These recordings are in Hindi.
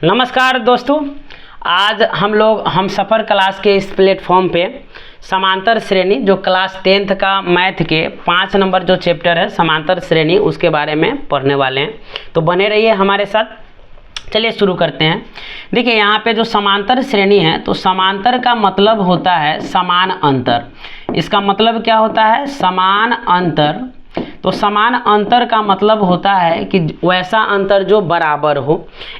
नमस्कार दोस्तों, आज हम लोग हमसफ़र क्लास के इस प्लेटफॉर्म पे समांतर श्रेणी जो क्लास 10th का मैथ के 5 नंबर जो चैप्टर है समांतर श्रेणी उसके बारे में पढ़ने वाले हैं। तो बने रहिए हमारे साथ। चलिए शुरू करते हैं। देखिए यहाँ पे जो समांतर श्रेणी है तो समांतर का मतलब होता है समान अंतर। इसका मतलब क्या होता है? समान अंतर। तो समान अंतर का मतलब होता है कि वैसा अंतर जो बराबर हो,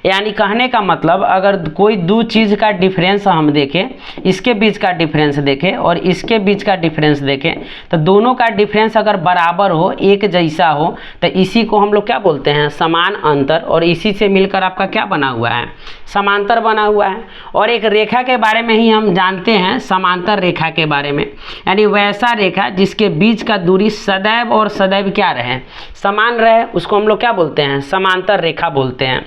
यानी कहने का मतलब अगर कोई दो चीज़ का डिफरेंस हम देखें, इसके बीच का डिफरेंस देखें और इसके बीच का डिफरेंस देखें, तो दोनों का डिफरेंस अगर बराबर हो, एक जैसा हो, तो इसी को हम लोग क्या बोलते हैं? समान अंतर। और इसी से मिलकर आपका क्या बना हुआ है? समांतर बना हुआ है। और एक रेखा के बारे में ही हम जानते हैं, समांतर रेखा के बारे में, यानी वैसा रेखा जिसके बीच का दूरी सदैव और सदैव क्या रहे? समान रहे, उसको हम लोग क्या बोलते हैं? समांतर रेखा बोलते हैं।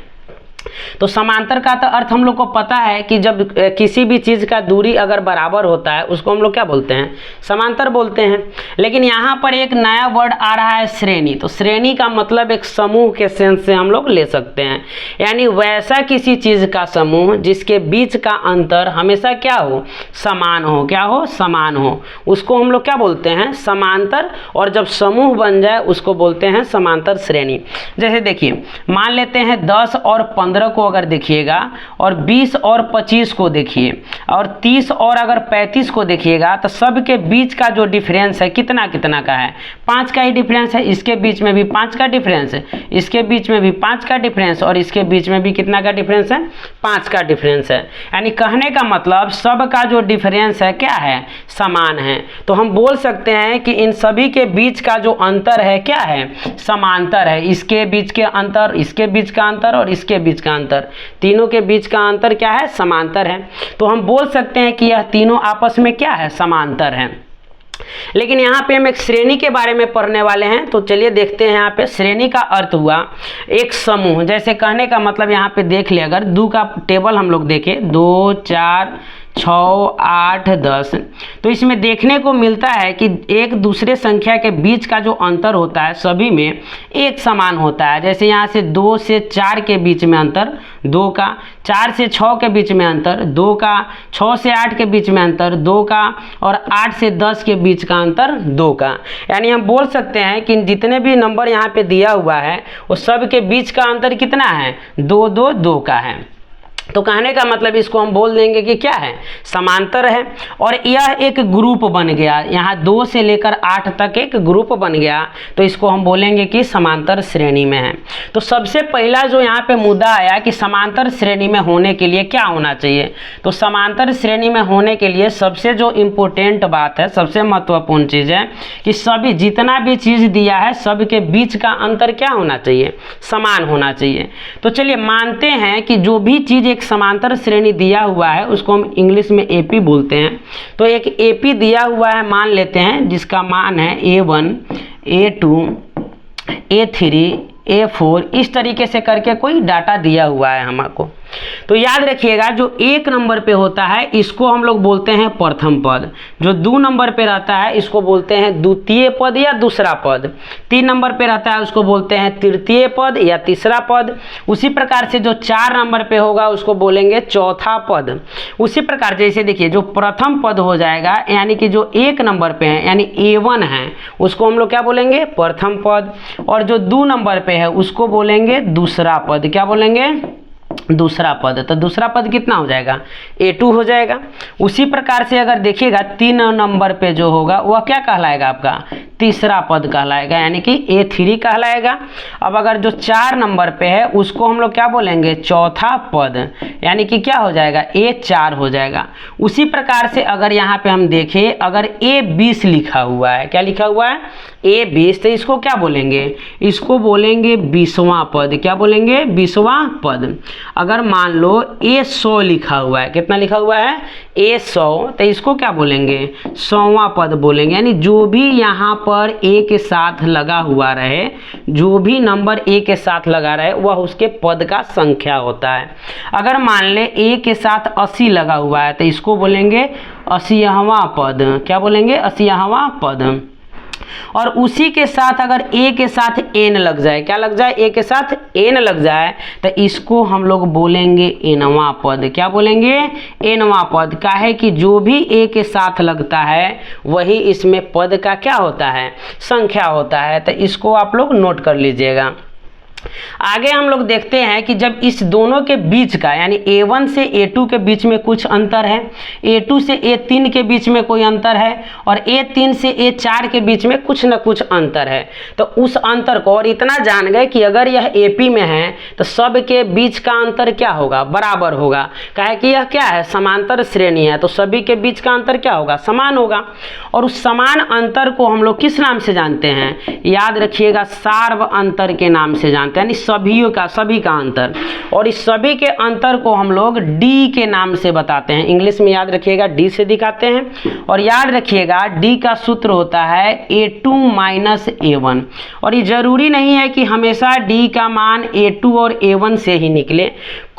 तो समांतर का तो अर्थ हम लोग को पता है कि जब किसी भी चीज़ का दूरी अगर बराबर होता है उसको हम लोग क्या बोलते हैं? समांतर बोलते हैं। लेकिन यहाँ पर एक नया वर्ड आ रहा है, श्रेणी। तो श्रेणी का मतलब एक समूह के सेंस से हम लोग ले सकते हैं, यानी वैसा किसी चीज़ का समूह जिसके बीच का अंतर हमेशा क्या हो? समान हो। क्या हो? समान हो। उसको हम लोग क्या बोलते हैं? समांतर। और जब समूह बन जाए उसको बोलते हैं समांतर श्रेणी। जैसे देखिए, मान लेते हैं 10 और 15 को अगर देखिएगा, और 20 और 25 को देखिए, और 30 और अगर 35 को देखिएगा, तो सब के बीच का जो डिफरेंस है कितना कितना का है? 5 का ही डिफरेंस है। इसके बीच में भी 5 का डिफरेंस है, इसके बीच में भी 5 का डिफरेंस, और इसके बीच में भी कितना का डिफरेंस है? 5 का डिफरेंस है। यानी कहने का मतलब सब का जो डिफरेंस है क्या है? समान है। तो हम बोल सकते हैं कि इन सभी के बीच का जो अंतर है क्या है? समांतर है। इसके बीच के अंतर, इसके बीच का अंतर और इसके बीच का अंतर, तीनों के बीच का अंतर क्या है? समांतर है। तो हम बोल सकते हैं कि यह तीनों आपस में क्या है? समांतर है। लेकिन यहाँ पे हम एक श्रेणी के बारे में पढ़ने वाले हैं। तो चलिए देखते हैं। यहाँ पे श्रेणी का अर्थ हुआ एक समूह। जैसे कहने का मतलब यहाँ पे देख ले, अगर 2 का टेबल हम लोग देखें, 2, 4, 6, 8, 10, तो इसमें देखने को मिलता है कि एक दूसरे संख्या के बीच का जो अंतर होता है सभी में एक समान होता है। जैसे यहाँ से 2 से 4 के बीच में अंतर 2 का, 4 से 6 के बीच में अंतर 2 का, 6 से 8 के बीच में अंतर 2 का, और 8 से 10 के बीच का अंतर 2 का। यानी हम बोल सकते हैं कि जितने भी नंबर यहाँ पे दिया हुआ है वो सब के बीच का अंतर कितना है? 2, 2, 2 का है। तो कहने का मतलब इसको हम बोल देंगे कि क्या है? समांतर है। और यह एक ग्रुप बन गया, यहाँ 2 से लेकर 8 तक एक ग्रुप बन गया, तो इसको हम बोलेंगे कि समांतर श्रेणी में है। तो सबसे पहला जो यहाँ पे मुद्दा आया कि समांतर श्रेणी में होने के लिए क्या होना चाहिए, तो समांतर श्रेणी में होने के लिए सबसे जो इम्पोर्टेंट बात है, सबसे महत्वपूर्ण चीज़ है कि सभी जितना भी चीज़ दिया है सबके बीच का अंतर क्या होना चाहिए? समान होना चाहिए। तो चलिए मानते हैं कि जो भी चीज़ एक समांतर श्रेणी दिया हुआ है उसको हम इंग्लिश में एपी बोलते हैं। तो एक एपी दिया हुआ है, मान लेते हैं, जिसका मान है A1, A2, A3, A4, इस तरीके से करके कोई डाटा दिया हुआ है हमको। तो याद रखिएगा, जो 1 नंबर पे होता है इसको हम लोग बोलते हैं प्रथम पद, जो 2 नंबर पे रहता है इसको बोलते हैं द्वितीय पद या दूसरा पद, 3 नंबर पे रहता है उसको बोलते हैं तृतीय पद या तीसरा पद। उसी प्रकार से जो 4 नंबर पे होगा उसको बोलेंगे चौथा पद। उसी प्रकार जैसे देखिए, जो प्रथम पद हो जाएगा, यानी कि जो 1 नंबर पे है यानी A1 है, उसको हम लोग क्या बोलेंगे? प्रथम पद। और जो 2 नंबर पे है उसको बोलेंगे दूसरा पद। क्या बोलेंगे? दूसरा पद। तो दूसरा पद कितना हो जाएगा? A2 हो जाएगा। उसी प्रकार से अगर देखिएगा 3 नंबर पे जो होगा वह क्या कहलाएगा? आपका तीसरा पद कहलाएगा, यानी कि A3 कहलाएगा। अब अगर जो 4 नंबर पे है उसको हम लोग क्या बोलेंगे? चौथा पद, यानी कि क्या हो जाएगा? A4 हो जाएगा। उसी प्रकार से अगर यहाँ पे हम देखें, अगर A20 लिखा हुआ है, क्या लिखा हुआ है? A20, तो इसको क्या बोलेंगे? इसको बोलेंगे 20वां पद। क्या बोलेंगे? 20वां पद। अगर मान लो A100 लिखा हुआ है, कितना लिखा हुआ है? A100, तो इसको क्या बोलेंगे? 100वां पद बोलेंगे। यानी जो भी यहाँ पर A के साथ लगा हुआ रहे, जो भी नंबर A के साथ लगा रहे वह उसके पद का संख्या होता है। अगर मान ले A के साथ 80 लगा हुआ है तो इसको बोलेंगे 80वां पद। क्या बोलेंगे? 80वां पद। और उसी के साथ अगर ए के साथ एन लग जाए, क्या लग जाए, ए के साथ एन लग जाए, तो इसको हम लोग बोलेंगे एनवा पद। क्या बोलेंगे, एनवा पद। काहे कि जो भी ए के साथ लगता है वही इसमें पद का क्या होता है, संख्या होता है। तो इसको आप लोग नोट कर लीजिएगा। आगे हम लोग देखते हैं कि जब इस दोनों के बीच का यानी A1 से A2 के बीच में कुछ अंतर है, A2 से A3 के बीच में कोई अंतर है और A3 से A4 के बीच में कुछ न कुछ अंतर है, तो उस अंतर को, और इतना जान गए कि अगर यह AP में है तो सब के बीच का अंतर क्या होगा, बराबर होगा। काहे कि यह क्या है, समांतर श्रेणी है, तो सभी के बीच का अंतर क्या होगा, समान होगा। और उस समान अंतर को हम लोग किस नाम से जानते हैं, याद रखिएगा, सार्व अंतर के नाम से जानते हैं, यानी सभी का अंतर। और इस सभी के अंतर को हम लोग डी के नाम से बताते हैं। इंग्लिश में याद रखिएगा डी से दिखाते हैं। और याद रखिएगा डी का सूत्र होता है A2 माइनस A1। और ये जरूरी नहीं है कि हमेशा डी का मान A2 और A1 से ही निकले,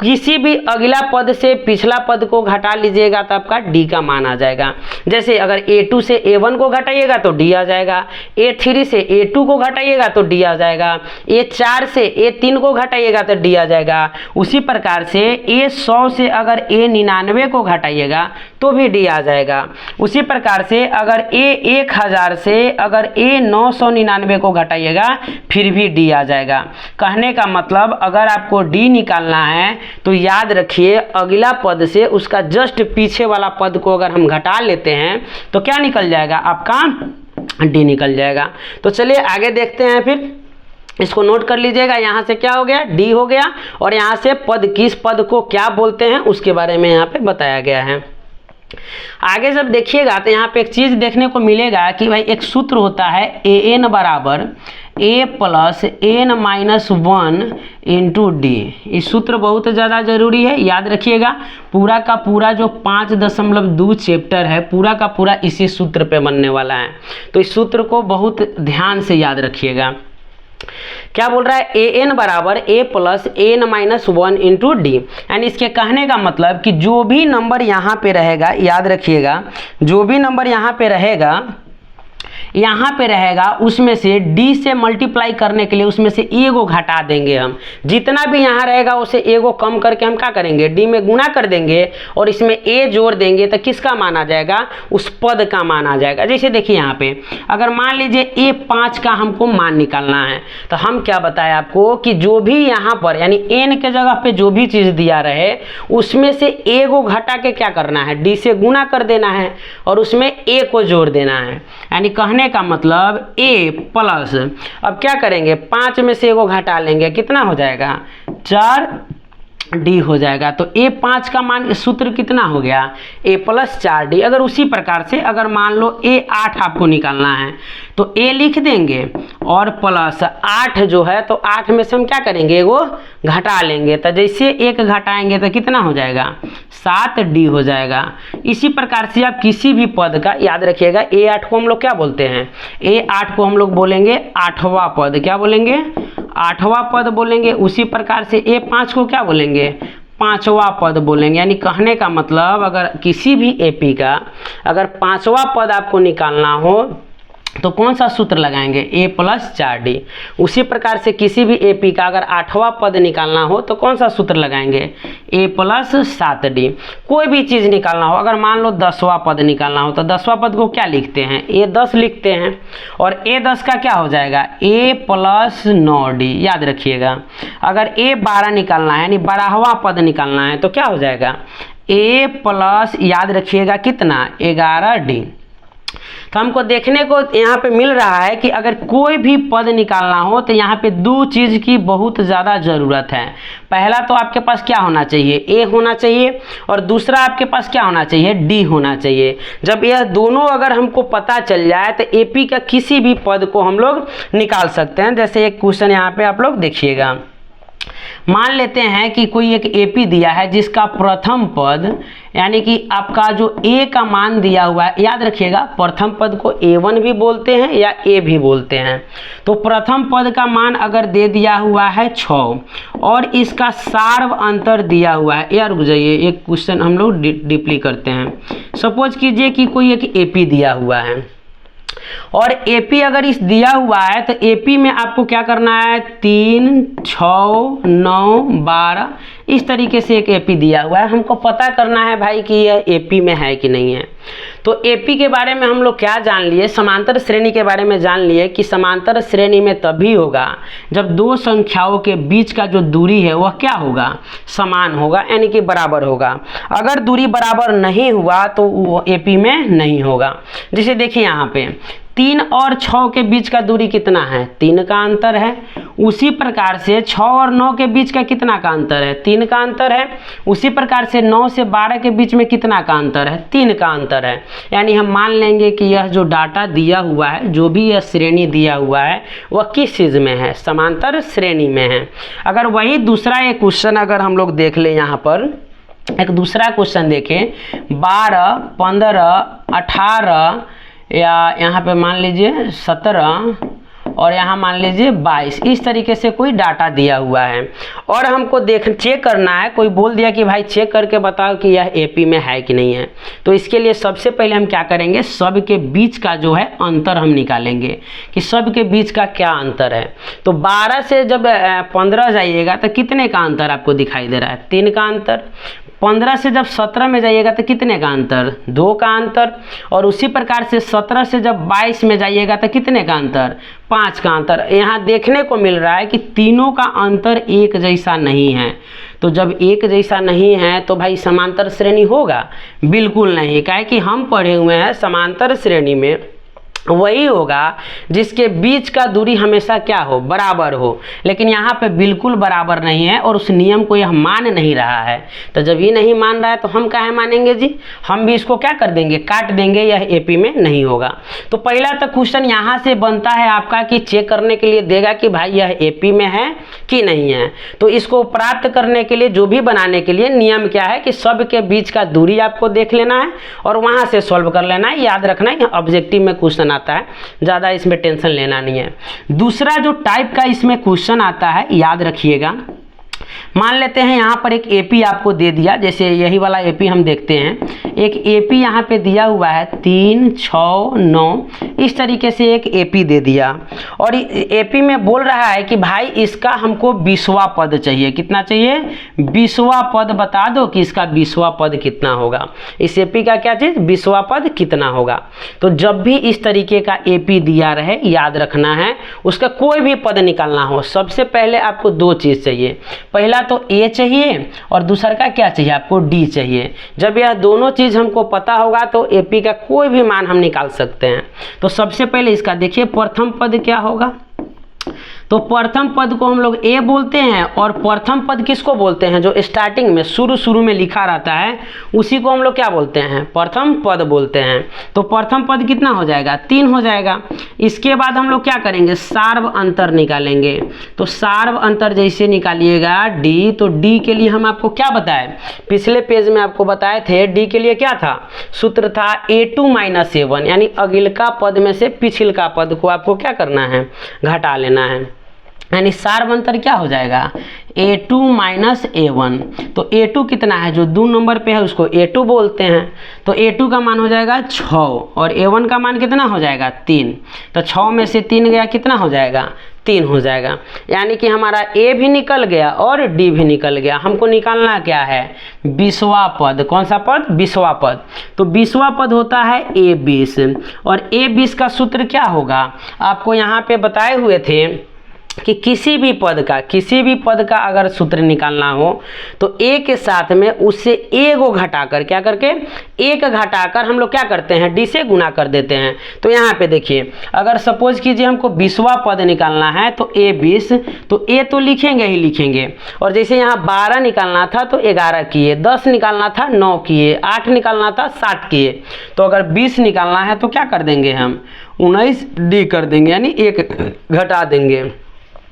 किसी भी अगला पद से पिछला पद को घटा लीजिएगा तो आपका डी का मान आ जाएगा। जैसे अगर A2 से A1 को घटाइएगा तो डी आ जाएगा, A3 से A2 को घटाइएगा तो डी आ जाएगा, A4 से A3 को घटाइएगा तो डी आ जाएगा। उसी प्रकार से A100 से अगर A99 को घटाइएगा तो भी डी आ जाएगा। उसी प्रकार से अगर A1000 से अगर A999 को घटाइएगा फिर भी डी आ जाएगा। कहने का मतलब अगर आपको डी निकालना है तो याद रखिए अगला पद से उसका जस्ट पीछे वाला पद को अगर हम घटा लेते हैं तो क्या निकल जाएगा, आपका डी निकल जाएगा। तो चलिए आगे देखते हैं, फिर इसको नोट कर लीजिएगा। यहाँ से क्या हो गया, डी हो गया, और यहाँ से पद, किस पद को क्या बोलते हैं उसके बारे में यहाँ पे बताया गया है। आगे जब देखिएगा तो यहाँ पे एक चीज देखने को मिलेगा कि भाई एक सूत्र होता है an बराबर a plus n minus 1 into D. इस सूत्र बहुत ज़्यादा जरूरी है, याद रखिएगा। पूरा का पूरा जो 5.2 चैप्टर है पूरा का पूरा इसी सूत्र पे बनने वाला है, तो इस सूत्र को बहुत ध्यान से याद रखिएगा। क्या बोल रहा है, an बराबर a plus n minus 1 into D. यानी इसके कहने का मतलब कि जो भी नंबर यहाँ पे रहेगा, याद रखिएगा, जो भी नंबर यहाँ पे रहेगा उसमें से d से मल्टीप्लाई करने के लिए उसमें से a को घटा देंगे हम। जितना भी यहाँ रहेगा उसे a को कम करके हम क्या करेंगे, d में गुना कर देंगे और इसमें a जोड़ देंगे तो किसका मान आ जाएगा, उस पद का मान आ जाएगा। जैसे देखिए यहाँ पे अगर मान लीजिए a5 का हमको मान निकालना है तो हम क्या बताएं आपको कि जो भी यहाँ पर यानी n के जगह पे जो भी चीज़ दिया रहे उसमें से a को घटा के क्या करना है, d से गुना कर देना है और उसमें a को जोड़ देना है। यानी कहने का मतलब a प्लस, अब क्या करेंगे, 5 में से 1 को घटा लेंगे, कितना हो जाएगा, 4 डी हो जाएगा। तो A5 का मान सूत्र कितना हो गया, a प्लस 4d। अगर उसी प्रकार से अगर मान लो A8 आपको निकालना है तो a लिख देंगे और प्लस 8 जो है तो 8 में से हम क्या करेंगे, वो घटा लेंगे, तो जैसे 1 घटाएंगे तो कितना हो जाएगा, 7d हो जाएगा। इसी प्रकार से आप किसी भी पद का याद रखिएगा, A8 को हम लोग क्या बोलते हैं, A8 को हम लोग बोलेंगे 8वां पद। क्या बोलेंगे, 8वां पद बोलेंगे। उसी प्रकार से A5 को क्या बोलेंगे, 5वां पद बोलेंगे। यानी कहने का मतलब अगर किसी भी AP का अगर 5वां पद आपको निकालना हो तो कौन सा सूत्र लगाएंगे, a प्लस 4d। उसी प्रकार से किसी भी AP का अगर 8वां पद निकालना हो तो कौन सा सूत्र लगाएंगे, a प्लस 7d। कोई भी चीज़ निकालना हो, अगर मान लो 10वां पद निकालना हो तो 10वां पद को क्या लिखते हैं, a10 लिखते हैं और a10 का क्या हो जाएगा, a प्लस 9d। याद रखिएगा अगर a12 निकालना है यानी 12वां पद निकालना है तो क्या हो जाएगा, a प्लस, याद रखिएगा कितना, 11d। तो हमको देखने को यहाँ पे मिल रहा है कि अगर कोई भी पद निकालना हो तो यहाँ पे 2 चीज़ की बहुत ज़्यादा ज़रूरत है। पहला तो आपके पास क्या होना चाहिए, a होना चाहिए और दूसरा आपके पास क्या होना चाहिए, d होना चाहिए। जब यह दोनों अगर हमको पता चल जाए तो AP का किसी भी पद को हम लोग निकाल सकते हैं। जैसे एक क्वेश्चन यहाँ पे आप लोग देखिएगा, मान लेते हैं कि कोई एक AP दिया है जिसका प्रथम पद यानी कि आपका जो a का मान दिया हुआ है, याद रखिएगा प्रथम पद को a1 भी बोलते हैं या a भी बोलते हैं। तो प्रथम पद का मान अगर दे दिया हुआ है 6 और इसका सार्व अंतर दिया हुआ है, यार रुक जाइए एक क्वेश्चन हम लोग डीपली करते हैं। सपोज कीजिए कि कोई एक AP दिया हुआ है, और एपी अगर इस दिया हुआ है तो एपी में आपको क्या करना है, 3, 6, 9, 12 इस तरीके से एक एपी दिया हुआ है। हमको पता करना है भाई कि यह एपी में है कि नहीं है। तो एपी के बारे में हम लोग क्या जान लिए, समांतर श्रेणी के बारे में जान लिए कि समांतर श्रेणी में तभी होगा जब दो संख्याओं के बीच का जो दूरी है वह क्या होगा, समान होगा, यानी कि बराबर होगा। अगर दूरी बराबर नहीं हुआ तो वो एपी में नहीं होगा। जैसे देखिए यहाँ पे 3 और 6 के बीच का दूरी कितना है, 3 का अंतर है। उसी प्रकार से 6 और 9 के बीच का कितना का अंतर है, 3 का अंतर है। उसी प्रकार से 9 से 12 के बीच में कितना का अंतर है, 3 का अंतर है। यानी हम मान लेंगे कि यह जो डाटा दिया हुआ है, जो भी यह श्रेणी दिया हुआ है वह किस चीज़ में है, समांतर श्रेणी में है। अगर वही दूसरा एक क्वेश्चन अगर हम लोग देख लें, यहाँ पर एक दूसरा क्वेश्चन देखें, 12, 15, 18 या यहाँ पे मान लीजिए 17 और यहाँ मान लीजिए 22, इस तरीके से कोई डाटा दिया हुआ है और हमको चेक करना है। कोई बोल दिया कि भाई चेक करके बताओ कि यह एपी में है कि नहीं है। तो इसके लिए सबसे पहले हम क्या करेंगे, सब के बीच का जो है अंतर हम निकालेंगे कि सब के बीच का क्या अंतर है। तो 12 से जब 15 जाइएगा तो कितने का अंतर आपको दिखाई दे रहा है, 3 का अंतर। 15 से जब 17 में जाइएगा तो कितने का अंतर, 2 का अंतर। और उसी प्रकार से 17 से जब 22 में जाइएगा तो कितने का अंतर, 5 का अंतर। यहाँ देखने को मिल रहा है कि तीनों का अंतर एक जैसा नहीं है। तो जब एक जैसा नहीं है तो भाई समांतर श्रेणी होगा, बिल्कुल नहीं। काहे कि हम पढ़े हुए हैं समांतर श्रेणी में वही होगा जिसके बीच का दूरी हमेशा क्या हो, बराबर हो। लेकिन यहाँ पे बिल्कुल बराबर नहीं है और उस नियम को यह मान नहीं रहा है। तो जब ये नहीं मान रहा है तो हम काहे मानेंगे जी, हम भी इसको क्या कर देंगे, काट देंगे, यह एपी में नहीं होगा। तो पहला तो क्वेश्चन यहाँ से बनता है आपका कि चेक करने के लिए देगा कि भाई यह एपी में है कि नहीं है। तो इसको प्राप्त करने के लिए, जो भी बनाने के लिए नियम क्या है कि सब के बीच का दूरी आपको देख लेना है और वहाँ से सॉल्व कर लेना है। याद रखना है ऑब्जेक्टिव में क्वेश्चन आता है, ज़्यादा इसमें टेंशन लेना नहीं है। दूसरा जो टाइप का इसमें क्वेश्चन आता है, याद रखिएगा, मान लेते हैं यहाँ पर एक एपी आपको दे दिया, जैसे यही वाला एपी हम देखते हैं। एक एपी यहाँ पे दिया हुआ है 3, 6, 9, इस तरीके से एक एपी दे दिया और एपी में बोल रहा है कि भाई इसका हमको 20वां पद चाहिए। कितना चाहिए, 20वां पद बता दो कि इसका 20वां पद कितना होगा। इस एपी का क्या चीज़, 20वां पद कितना होगा। तो जब भी इस तरीके का एपी दिया रहे, याद रखना है उसका कोई भी पद निकालना हो, सबसे पहले आपको 2 चीज़ चाहिए। पहला तो ए चाहिए और दूसरा का क्या चाहिए, आपको डी चाहिए। जब यह दोनों चीज़ हमको पता होगा तो एपी का कोई भी मान हम निकाल सकते हैं। तो सबसे पहले इसका देखिए प्रथम पद क्या होगा। तो प्रथम पद को हम लोग ए बोलते हैं और प्रथम पद किसको बोलते हैं, जो स्टार्टिंग में शुरू में लिखा रहता है उसी को हम लोग क्या बोलते हैं, प्रथम पद बोलते हैं। तो प्रथम पद कितना हो जाएगा, 3 हो जाएगा। इसके बाद हम लोग क्या करेंगे, सार्व अंतर निकालेंगे। तो सार्व अंतर जैसे निकालिएगा डी, तो डी के लिए हम आपको क्या बताए, पिछले पेज में आपको बताए थे डी के लिए क्या था, सूत्र था a2 - a1, यानी अगिलका पद में से पिछलका पद को आपको क्या करना है, घटा लेना है। यानी सार्व अंतर क्या हो जाएगा, a2 - a1। तो a2 कितना है, जो 2 नंबर पे है उसको a2 बोलते हैं। तो a2 का मान हो जाएगा 6 और a1 का मान कितना हो जाएगा, 3। तो 6 में से 3 गया, कितना हो जाएगा, 3 हो जाएगा। यानी कि हमारा a भी निकल गया और d भी निकल गया। हमको निकालना क्या है, 20वां पद। कौन सा पद, 20वां पद। तो 20वां पद होता है a20 और a20 का सूत्र क्या होगा, आपको यहाँ पे बताए हुए थे कि किसी भी पद का अगर सूत्र निकालना हो तो ए के साथ में उससे ए को घटाकर, क्या करके, एक घटाकर हम लोग क्या करते हैं, डी से गुना कर देते हैं। तो यहाँ पे देखिए, अगर सपोज कीजिए हमको 20वां पद निकालना है तो a20, तो ए तो लिखेंगे ही लिखेंगे। और जैसे यहाँ 12 निकालना था तो 11 किए, 10 निकालना था 9 किए, 8 निकालना था 7 किए। तो अगर 20 निकालना है तो क्या कर देंगे हम, 19 डी कर देंगे, यानी 1 घटा देंगे।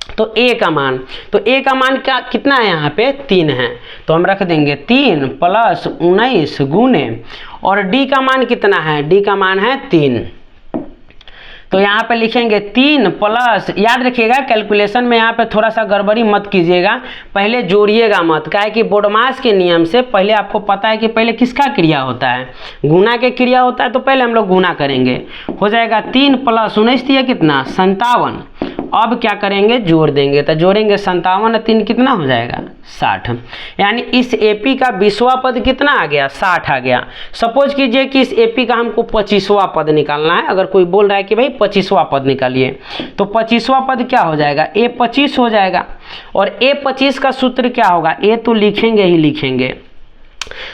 तो ए का मान, क्या कितना है, यहाँ पे 3 है। तो हम रख देंगे 3 + 19 गुने, और डी का मान कितना है, डी का मान है 3। तो यहाँ पे लिखेंगे 3 प्लस, याद रखिएगा कैलकुलेशन में यहाँ पे थोड़ा सा गड़बड़ी मत कीजिएगा, पहले जोड़िएगा मत, काहे कि बोडमास के नियम से पहले आपको पता है कि पहले किसका क्रिया होता है, गुना के क्रिया होता है, तो पहले हम लोग गुना करेंगे। हो जाएगा 3 प्लस 19 दिया कितना 57। अब क्या करेंगे जोड़ देंगे, तो जोड़ेंगे 57 और 3 कितना हो जाएगा 60। यानी इस एपी का 20वां पद कितना आ गया 60 आ गया। सपोज कीजिए कि इस एपी का हमको 25वां पद निकालना है, अगर कोई बोल रहा है कि भाई 25वां पद निकालिए, तो 25वां पद क्या हो जाएगा A25 हो जाएगा। और A25 का सूत्र क्या होगा, ए तो लिखेंगे ही लिखेंगे।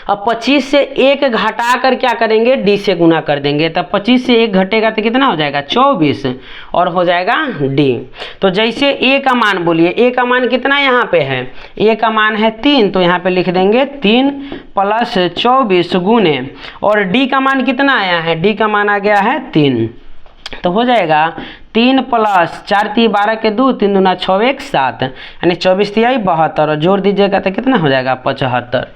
अब 25 से 1 घटा कर क्या करेंगे डी से गुना कर देंगे, तब 25 से 1 घटेगा तो कितना हो जाएगा 24 और हो जाएगा डी। तो जैसे ए का मान बोलिए, ए का मान कितना यहाँ पे है, ए का मान है 3, तो यहाँ पे लिख देंगे 3 प्लस 24 गुने, और डी का मान कितना आया है, डी का मान आ गया है 3, तो हो जाएगा 3 प्लस 4 3 12 के 2 3 दूना 6 1 7, यानी 24 3 72 और जोड़ दीजिएगा तो कितना हो जाएगा 75।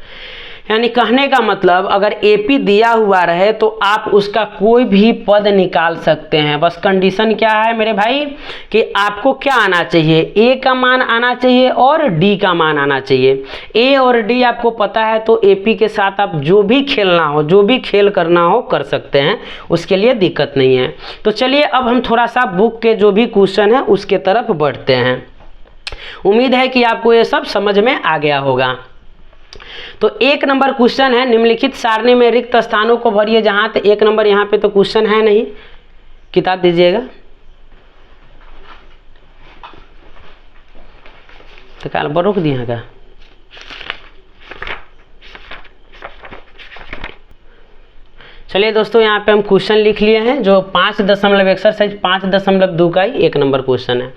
यानी कहने का मतलब अगर एपी दिया हुआ रहे तो आप उसका कोई भी पद निकाल सकते हैं। बस कंडीशन क्या है मेरे भाई कि आपको क्या आना चाहिए, ए का मान आना चाहिए और डी का मान आना चाहिए। ए और डी आपको पता है तो एपी के साथ आप जो भी खेलना हो, जो भी खेल करना हो कर सकते हैं, उसके लिए दिक्कत नहीं है। तो चलिए अब हम थोड़ा सा बुक के जो भी क्वेश्चन है उसके तरफ बढ़ते हैं। उम्मीद है कि आपको ये सब समझ में आ गया होगा। तो 1 नंबर क्वेश्चन है, निम्नलिखित सारणी में रिक्त स्थानों को भरिए। जहां तो 1 नंबर यहाँ पे तो क्वेश्चन है नहीं, किताब दीजिएगा। तो काल बरोक दिया का चलिए दोस्तों, यहाँ पे हम क्वेश्चन लिख लिए हैं जो 5.1 एक्सरसाइज 5.2 का ही 1 नंबर क्वेश्चन है।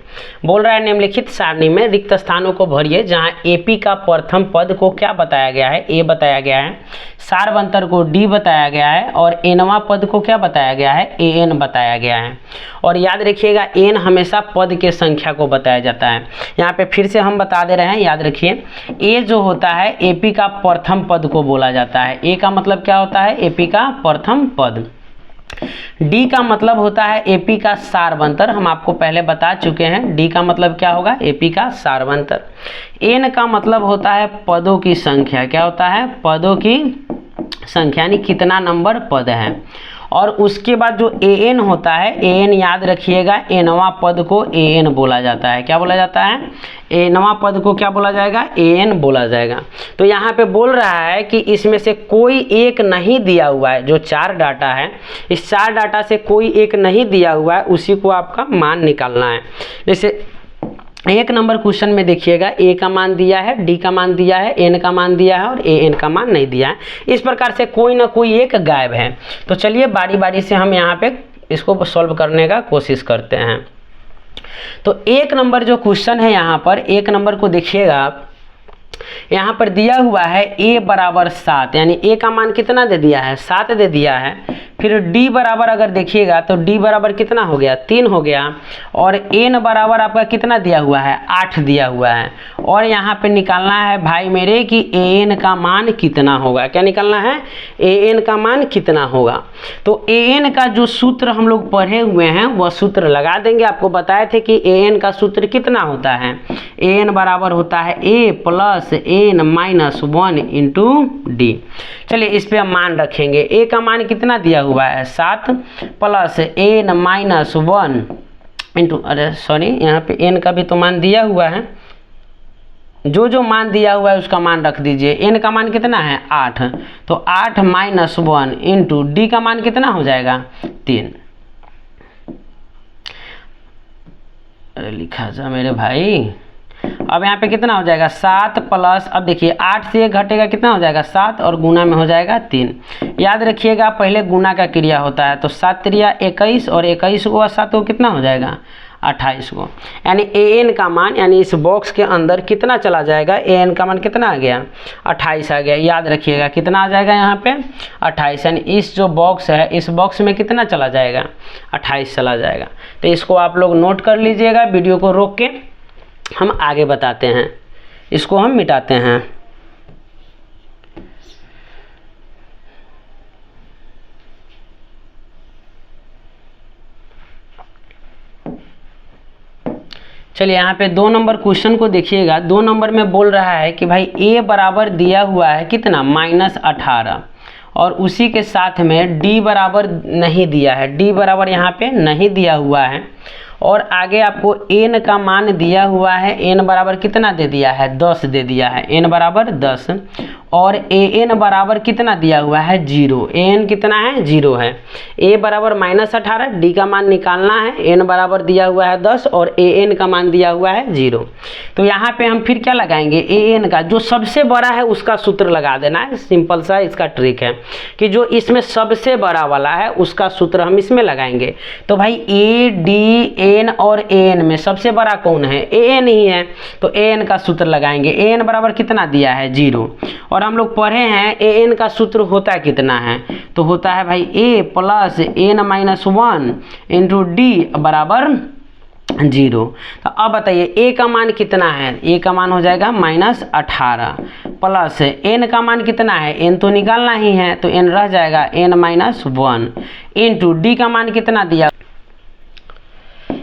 बोल रहा है निम्नलिखित सारणी में रिक्त स्थानों को भरिए जहाँ एपी का प्रथम पद को क्या बताया गया है, ए बताया गया है, सारवंतर को डी बताया गया है और एनवां पद को क्या बताया गया है, एन बताया गया है। और याद रखिएगा एन हमेशा पद के संख्या को बताया जाता है। यहाँ पे फिर से हम बता दे रहे हैं, याद रखिए ए जो होता है एपी का प्रथम पद को बोला जाता है। ए का मतलब क्या होता है, एपी का प्रथम पद। डी का मतलब होता है एपी का सारवंतर, हम आपको पहले बता चुके हैं डी का मतलब क्या होगा, एपी का सारवंतर। एन का मतलब होता है पदों की संख्या, क्या होता है, पदों की संख्या, यानी कितना नंबर पद है। और उसके बाद जो एन होता है, एन याद रखिएगा एनवां पद को एन बोला जाता है। क्या बोला जाता है, एनवां पद को क्या बोला जाएगा, एन बोला जाएगा। तो यहाँ पे बोल रहा है कि इसमें से कोई एक नहीं दिया हुआ है, जो 4 डाटा है इस 4 डाटा से कोई एक नहीं दिया हुआ है, उसी को आपका मान निकालना है। जैसे 1 नंबर क्वेश्चन में देखिएगा ए का मान दिया है, डी का मान दिया है, एन का मान दिया है और ए एन का मान नहीं दिया है। इस प्रकार से कोई ना कोई एक गायब है। तो चलिए बारी बारी से हम यहाँ पे इसको सॉल्व करने का कोशिश करते हैं। तो 1 नंबर जो क्वेश्चन है यहाँ पर 1 नंबर को देखिएगा आप, यहाँ पर दिया हुआ है a बराबर 7, यानी a का मान कितना दे दिया है 7 दे दिया है। फिर d बराबर अगर देखिएगा तो d बराबर कितना हो गया 3 हो गया, और n बराबर आपका कितना दिया हुआ है 8 दिया हुआ है। और यहाँ पे निकालना है भाई मेरे कि an का मान कितना होगा, क्या निकालना है, an का मान कितना होगा। तो an का जो सूत्र हम लोग पढ़े हुए हैं वह सूत्र लगा देंगे। आपको बताए थे कि an का सूत्र कितना होता है, an बराबर होता है a plus n minus 1 into d. चलिए इस पे हम मान रखेंगे, ए का मान कितना दिया हुआ है 7 प्लस एन माइनस 1 इंटू, अरे सॉरी यहाँ पे एन का भी तो मान दिया हुआ है, जो मान दिया हुआ है उसका मान रख दीजिए। एन का मान कितना है 8, तो 8 माइनस 1 इंटू डी का मान कितना हो जाएगा 3। अरे लिखा जा मेरे भाई, अब यहाँ पे कितना हो जाएगा 7 प्लस, अब देखिए 8 से 1 घटेगा कितना हो जाएगा 7 और गुना में हो जाएगा 3। याद रखिएगा पहले गुना का क्रिया होता है, तो 7 त्रिया 21 और 21 को 7 को कितना हो जाएगा 28 को, यानी एन का मान, यानी इस बॉक्स के अंदर कितना चला जाएगा, एन का मान कितना आ गया 28 आ गया। याद रखिएगा कितना आ जाएगा यहाँ पे 28, यानी इस जो बॉक्स है इस बॉक्स में कितना चला जाएगा 28 चला जाएगा। तो इसको आप लोग नोट कर लीजिएगा, वीडियो को रोक के हम आगे बताते हैं, इसको हम मिटाते हैं। चलिए यहाँ पे 2 नंबर क्वेश्चन को देखिएगा। 2 नंबर में बोल रहा है कि भाई a बराबर दिया हुआ है कितना, -18, और उसी के साथ में d बराबर नहीं दिया है, d बराबर यहाँ पे नहीं दिया हुआ है, और आगे आपको n का मान दिया हुआ है, n बराबर कितना दे दिया है, 10 दे दिया है, n बराबर 10, और an बराबर कितना दिया हुआ है, 0, an कितना है, 0 है, a बराबर -18, d का मान निकालना है, n बराबर दिया हुआ है 10 और an का मान दिया हुआ है 0। तो यहाँ पे हम फिर क्या लगाएंगे, an का जो सबसे बड़ा है उसका सूत्र लगा देना है। सिंपल सा इसका ट्रिक है कि जो इसमें सबसे बड़ा वाला है उसका सूत्र हम इसमें लगाएंगे। तो भाई a, d, n और an में सबसे बड़ा कौन है, an ही है, तो an का सूत्र लगाएंगे। an बराबर कितना दिया है, 0, और हम लोग पढ़े हैं an का सूत्र होता है कितना है, तो होता है भाई a plus n-1 into D बराबर 0। तो अब बताइए a का मान कितना है, a का मान हो जाएगा -18 प्लस n का मान कितना है, n तो निकालना ही है, तो n रह जाएगा n-1 इंटू डी का मान कितना दिया,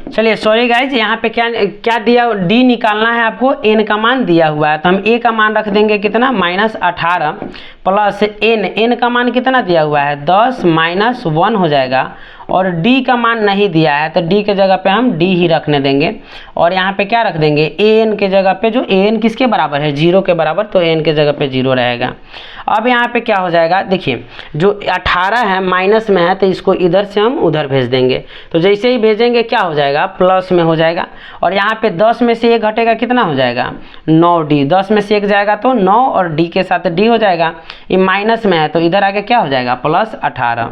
चलिए सॉरी गाइज, यहाँ पे क्या दिया, d निकालना है आपको, n का मान दिया हुआ है, तो हम a का मान रख देंगे कितना, -18 प्लस n का मान कितना दिया हुआ है, 10 -1 हो जाएगा, और d का मान नहीं दिया है तो d के जगह पे हम d ही रखने देंगे, और यहाँ पे क्या रख देंगे, an के जगह पे, जो an किसके बराबर है, 0 के बराबर, तो n के जगह पे 0 रहेगा। अब यहाँ पे क्या हो जाएगा, देखिए जो 18 है माइनस में है तो इसको इधर से हम उधर भेज देंगे, तो जैसे ही भेजेंगे क्या हो जाएगा, प्लस में हो जाएगा, और यहाँ पे 10 में से 1 घटेगा कितना हो जाएगा, 9d, 10 में से 1 जाएगा तो 9 और d के साथ d हो जाएगा, ये माइनस में है तो इधर आके क्या हो जाएगा, +18।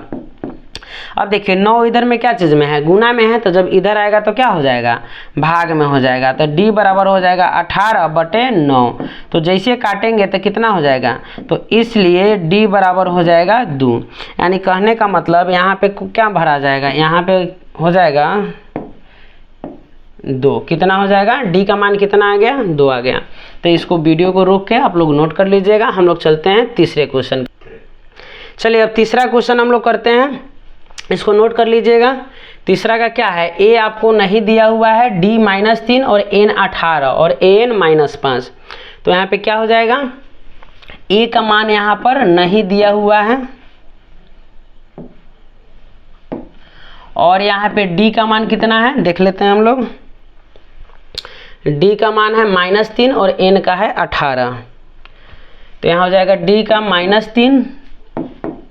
अब देखिए 9 इधर में क्या चीज़ में है, गुना में है, तो जब इधर आएगा तो क्या हो जाएगा, भाग में हो जाएगा, तो d बराबर हो जाएगा 18/9, तो जैसे काटेंगे तो कितना हो जाएगा, तो इसलिए d बराबर हो जाएगा 2, यानी कहने का मतलब यहाँ पे क्या भरा जाएगा, यहाँ पे हो जाएगा 2, कितना हो जाएगा, d का मान कितना आ गया, 2 आ गया। तो इसको वीडियो को रोक के आप लोग नोट कर लीजिएगा। हम लोग चलते हैं तीसरे क्वेश्चन। चलिए अब तीसरा क्वेश्चन हम लोग करते हैं, इसको नोट कर लीजिएगा। तीसरा का क्या है, a आपको नहीं दिया हुआ है, d -3 और n 18 और an -5, तो यहाँ पे क्या हो जाएगा, a का मान यहाँ पर नहीं दिया हुआ है, और यहाँ पे d का मान कितना है देख लेते हैं हम लोग, d का मान है -3 और n का है 18, तो यहाँ हो जाएगा d का -3,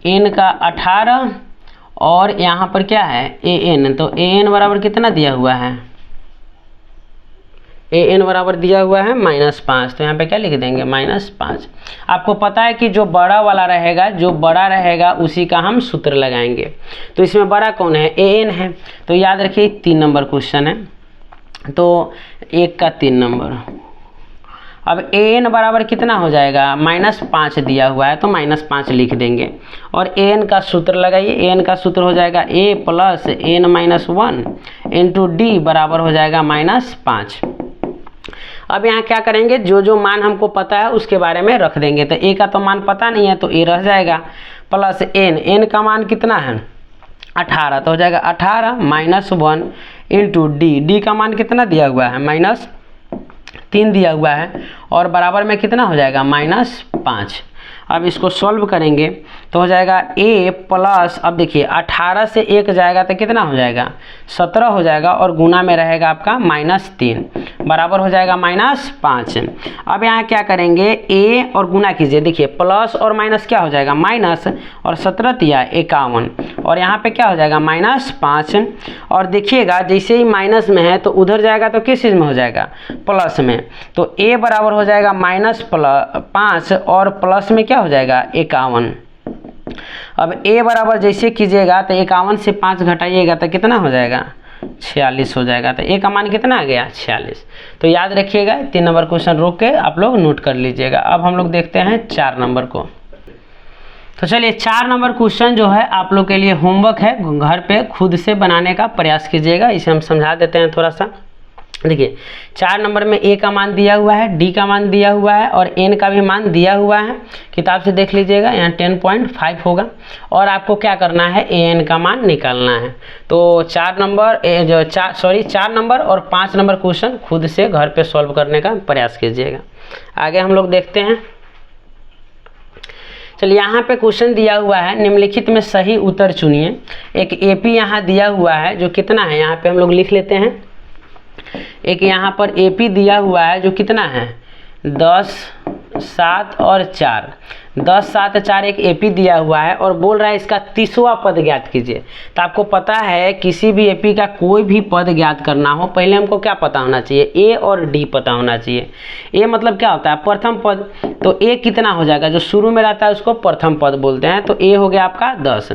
n का 18, और यहाँ पर क्या है an, तो an बराबर कितना दिया हुआ है, an बराबर दिया हुआ है -5, तो यहाँ पे क्या लिख देंगे, -5। आपको पता है कि जो बड़ा वाला रहेगा, जो बड़ा रहेगा उसी का हम सूत्र लगाएंगे, तो इसमें बड़ा कौन है, an है, तो याद रखिए 3 नंबर क्वेश्चन है, तो 1 का 3 नंबर। अब an बराबर कितना हो जाएगा, -5 दिया हुआ है तो -5 लिख देंगे, और an का सूत्र लगाइए, an का सूत्र हो जाएगा a plus n-1 into D बराबर हो जाएगा -5। अब यहाँ क्या करेंगे, जो जो मान हमको पता है उसके बारे में रख देंगे, तो a का तो मान पता नहीं है तो a रह जाएगा, प्लस n का मान कितना है 18, तो हो जाएगा 18 -1 इंटू डी का मान कितना दिया हुआ है, -3 दिया हुआ है, और बराबर में कितना हो जाएगा, -5। अब इसको सॉल्व करेंगे तो हो जाएगा a प्लस, अब देखिए 18 से 1 जाएगा तो कितना हो जाएगा, 17 हो जाएगा, और गुना में रहेगा आपका -3 बराबर हो जाएगा -5। अब यहाँ क्या करेंगे, a और गुना कीजिए, देखिए प्लस और माइनस क्या हो जाएगा, माइनस, और 17 या 51, और यहाँ पे क्या हो जाएगा -5, और देखिएगा जैसे ही माइनस में है तो उधर जाएगा तो किस चीज़ में हो जाएगा, प्लस में, तो a बराबर हो जाएगा -5 और प्लस में क्या हो जाएगा 51। अब a बराबर जैसे कीजिएगा तो 51 से 5 घटाइएगा तो कितना हो जाएगा, 46 हो जाएगा, तो a का मान कितना आ गया, 46। तो याद रखिएगा, 3 नंबर क्वेश्चन रोक के आप लोग नोट कर लीजिएगा। अब हम लोग देखते हैं 4 नंबर को। तो चलिए 4 नंबर क्वेश्चन जो है आप लोग के लिए होमवर्क है, घर पे खुद से बनाने का प्रयास कीजिएगा। इसे हम समझा देते हैं थोड़ा सा। देखिए 4 नंबर में ए का मान दिया हुआ है, डी का मान दिया हुआ है और एन का भी मान दिया हुआ है। किताब से देख लीजिएगा, यहाँ 10.5 होगा और आपको क्या करना है, ए एन का मान निकालना है। तो 4 नंबर और 5 नंबर क्वेश्चन खुद से घर पे सॉल्व करने का प्रयास कीजिएगा। आगे हम लोग देखते हैं। चलिए यहाँ पे क्वेश्चन दिया हुआ है, निम्नलिखित में सही उत्तर चुनिए। एक एपी यहाँ दिया हुआ है जो कितना है, यहाँ पे हम लोग लिख लेते हैं। एक यहाँ पर एपी दिया हुआ है जो कितना है 10, 7 और 4, 10, 7, 4 एक एपी दिया हुआ है और बोल रहा है इसका 30वां पद ज्ञात कीजिए। तो आपको पता है किसी भी एपी का कोई भी पद ज्ञात करना हो पहले हमको क्या पता होना चाहिए, ए और डी पता होना चाहिए। ए मतलब क्या होता है, प्रथम पद। तो ए कितना हो जाएगा, जो शुरू में रहता है उसको प्रथम पद बोलते हैं। तो ए हो गया आपका 10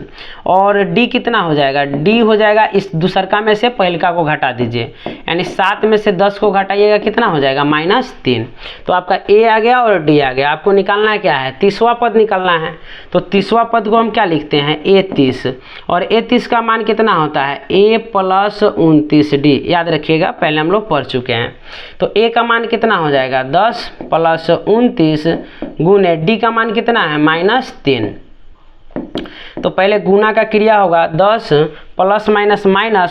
और डी कितना हो जाएगा, डी हो जाएगा इस दूसरका में से पहलका को घटा दीजिए, यानी 7 में से 10 को घटाइएगा कितना हो जाएगा -3। तो आपका ए आ गया और डी आ गया। आपको निकालना है क्या है, 30वां पद निकालना है। तो 30वां पद को हम क्या लिखते हैं, A30 और A30 का मान कितना होता है A + 29D। याद रखिएगा पहले हम लोग पढ़ चुके हैं। तो A का मान कितना हो जाएगा 10 + 29 गुने D का मान कितना है -3। तो पहले गुना का क्रिया होगा 10 प्लस माइनस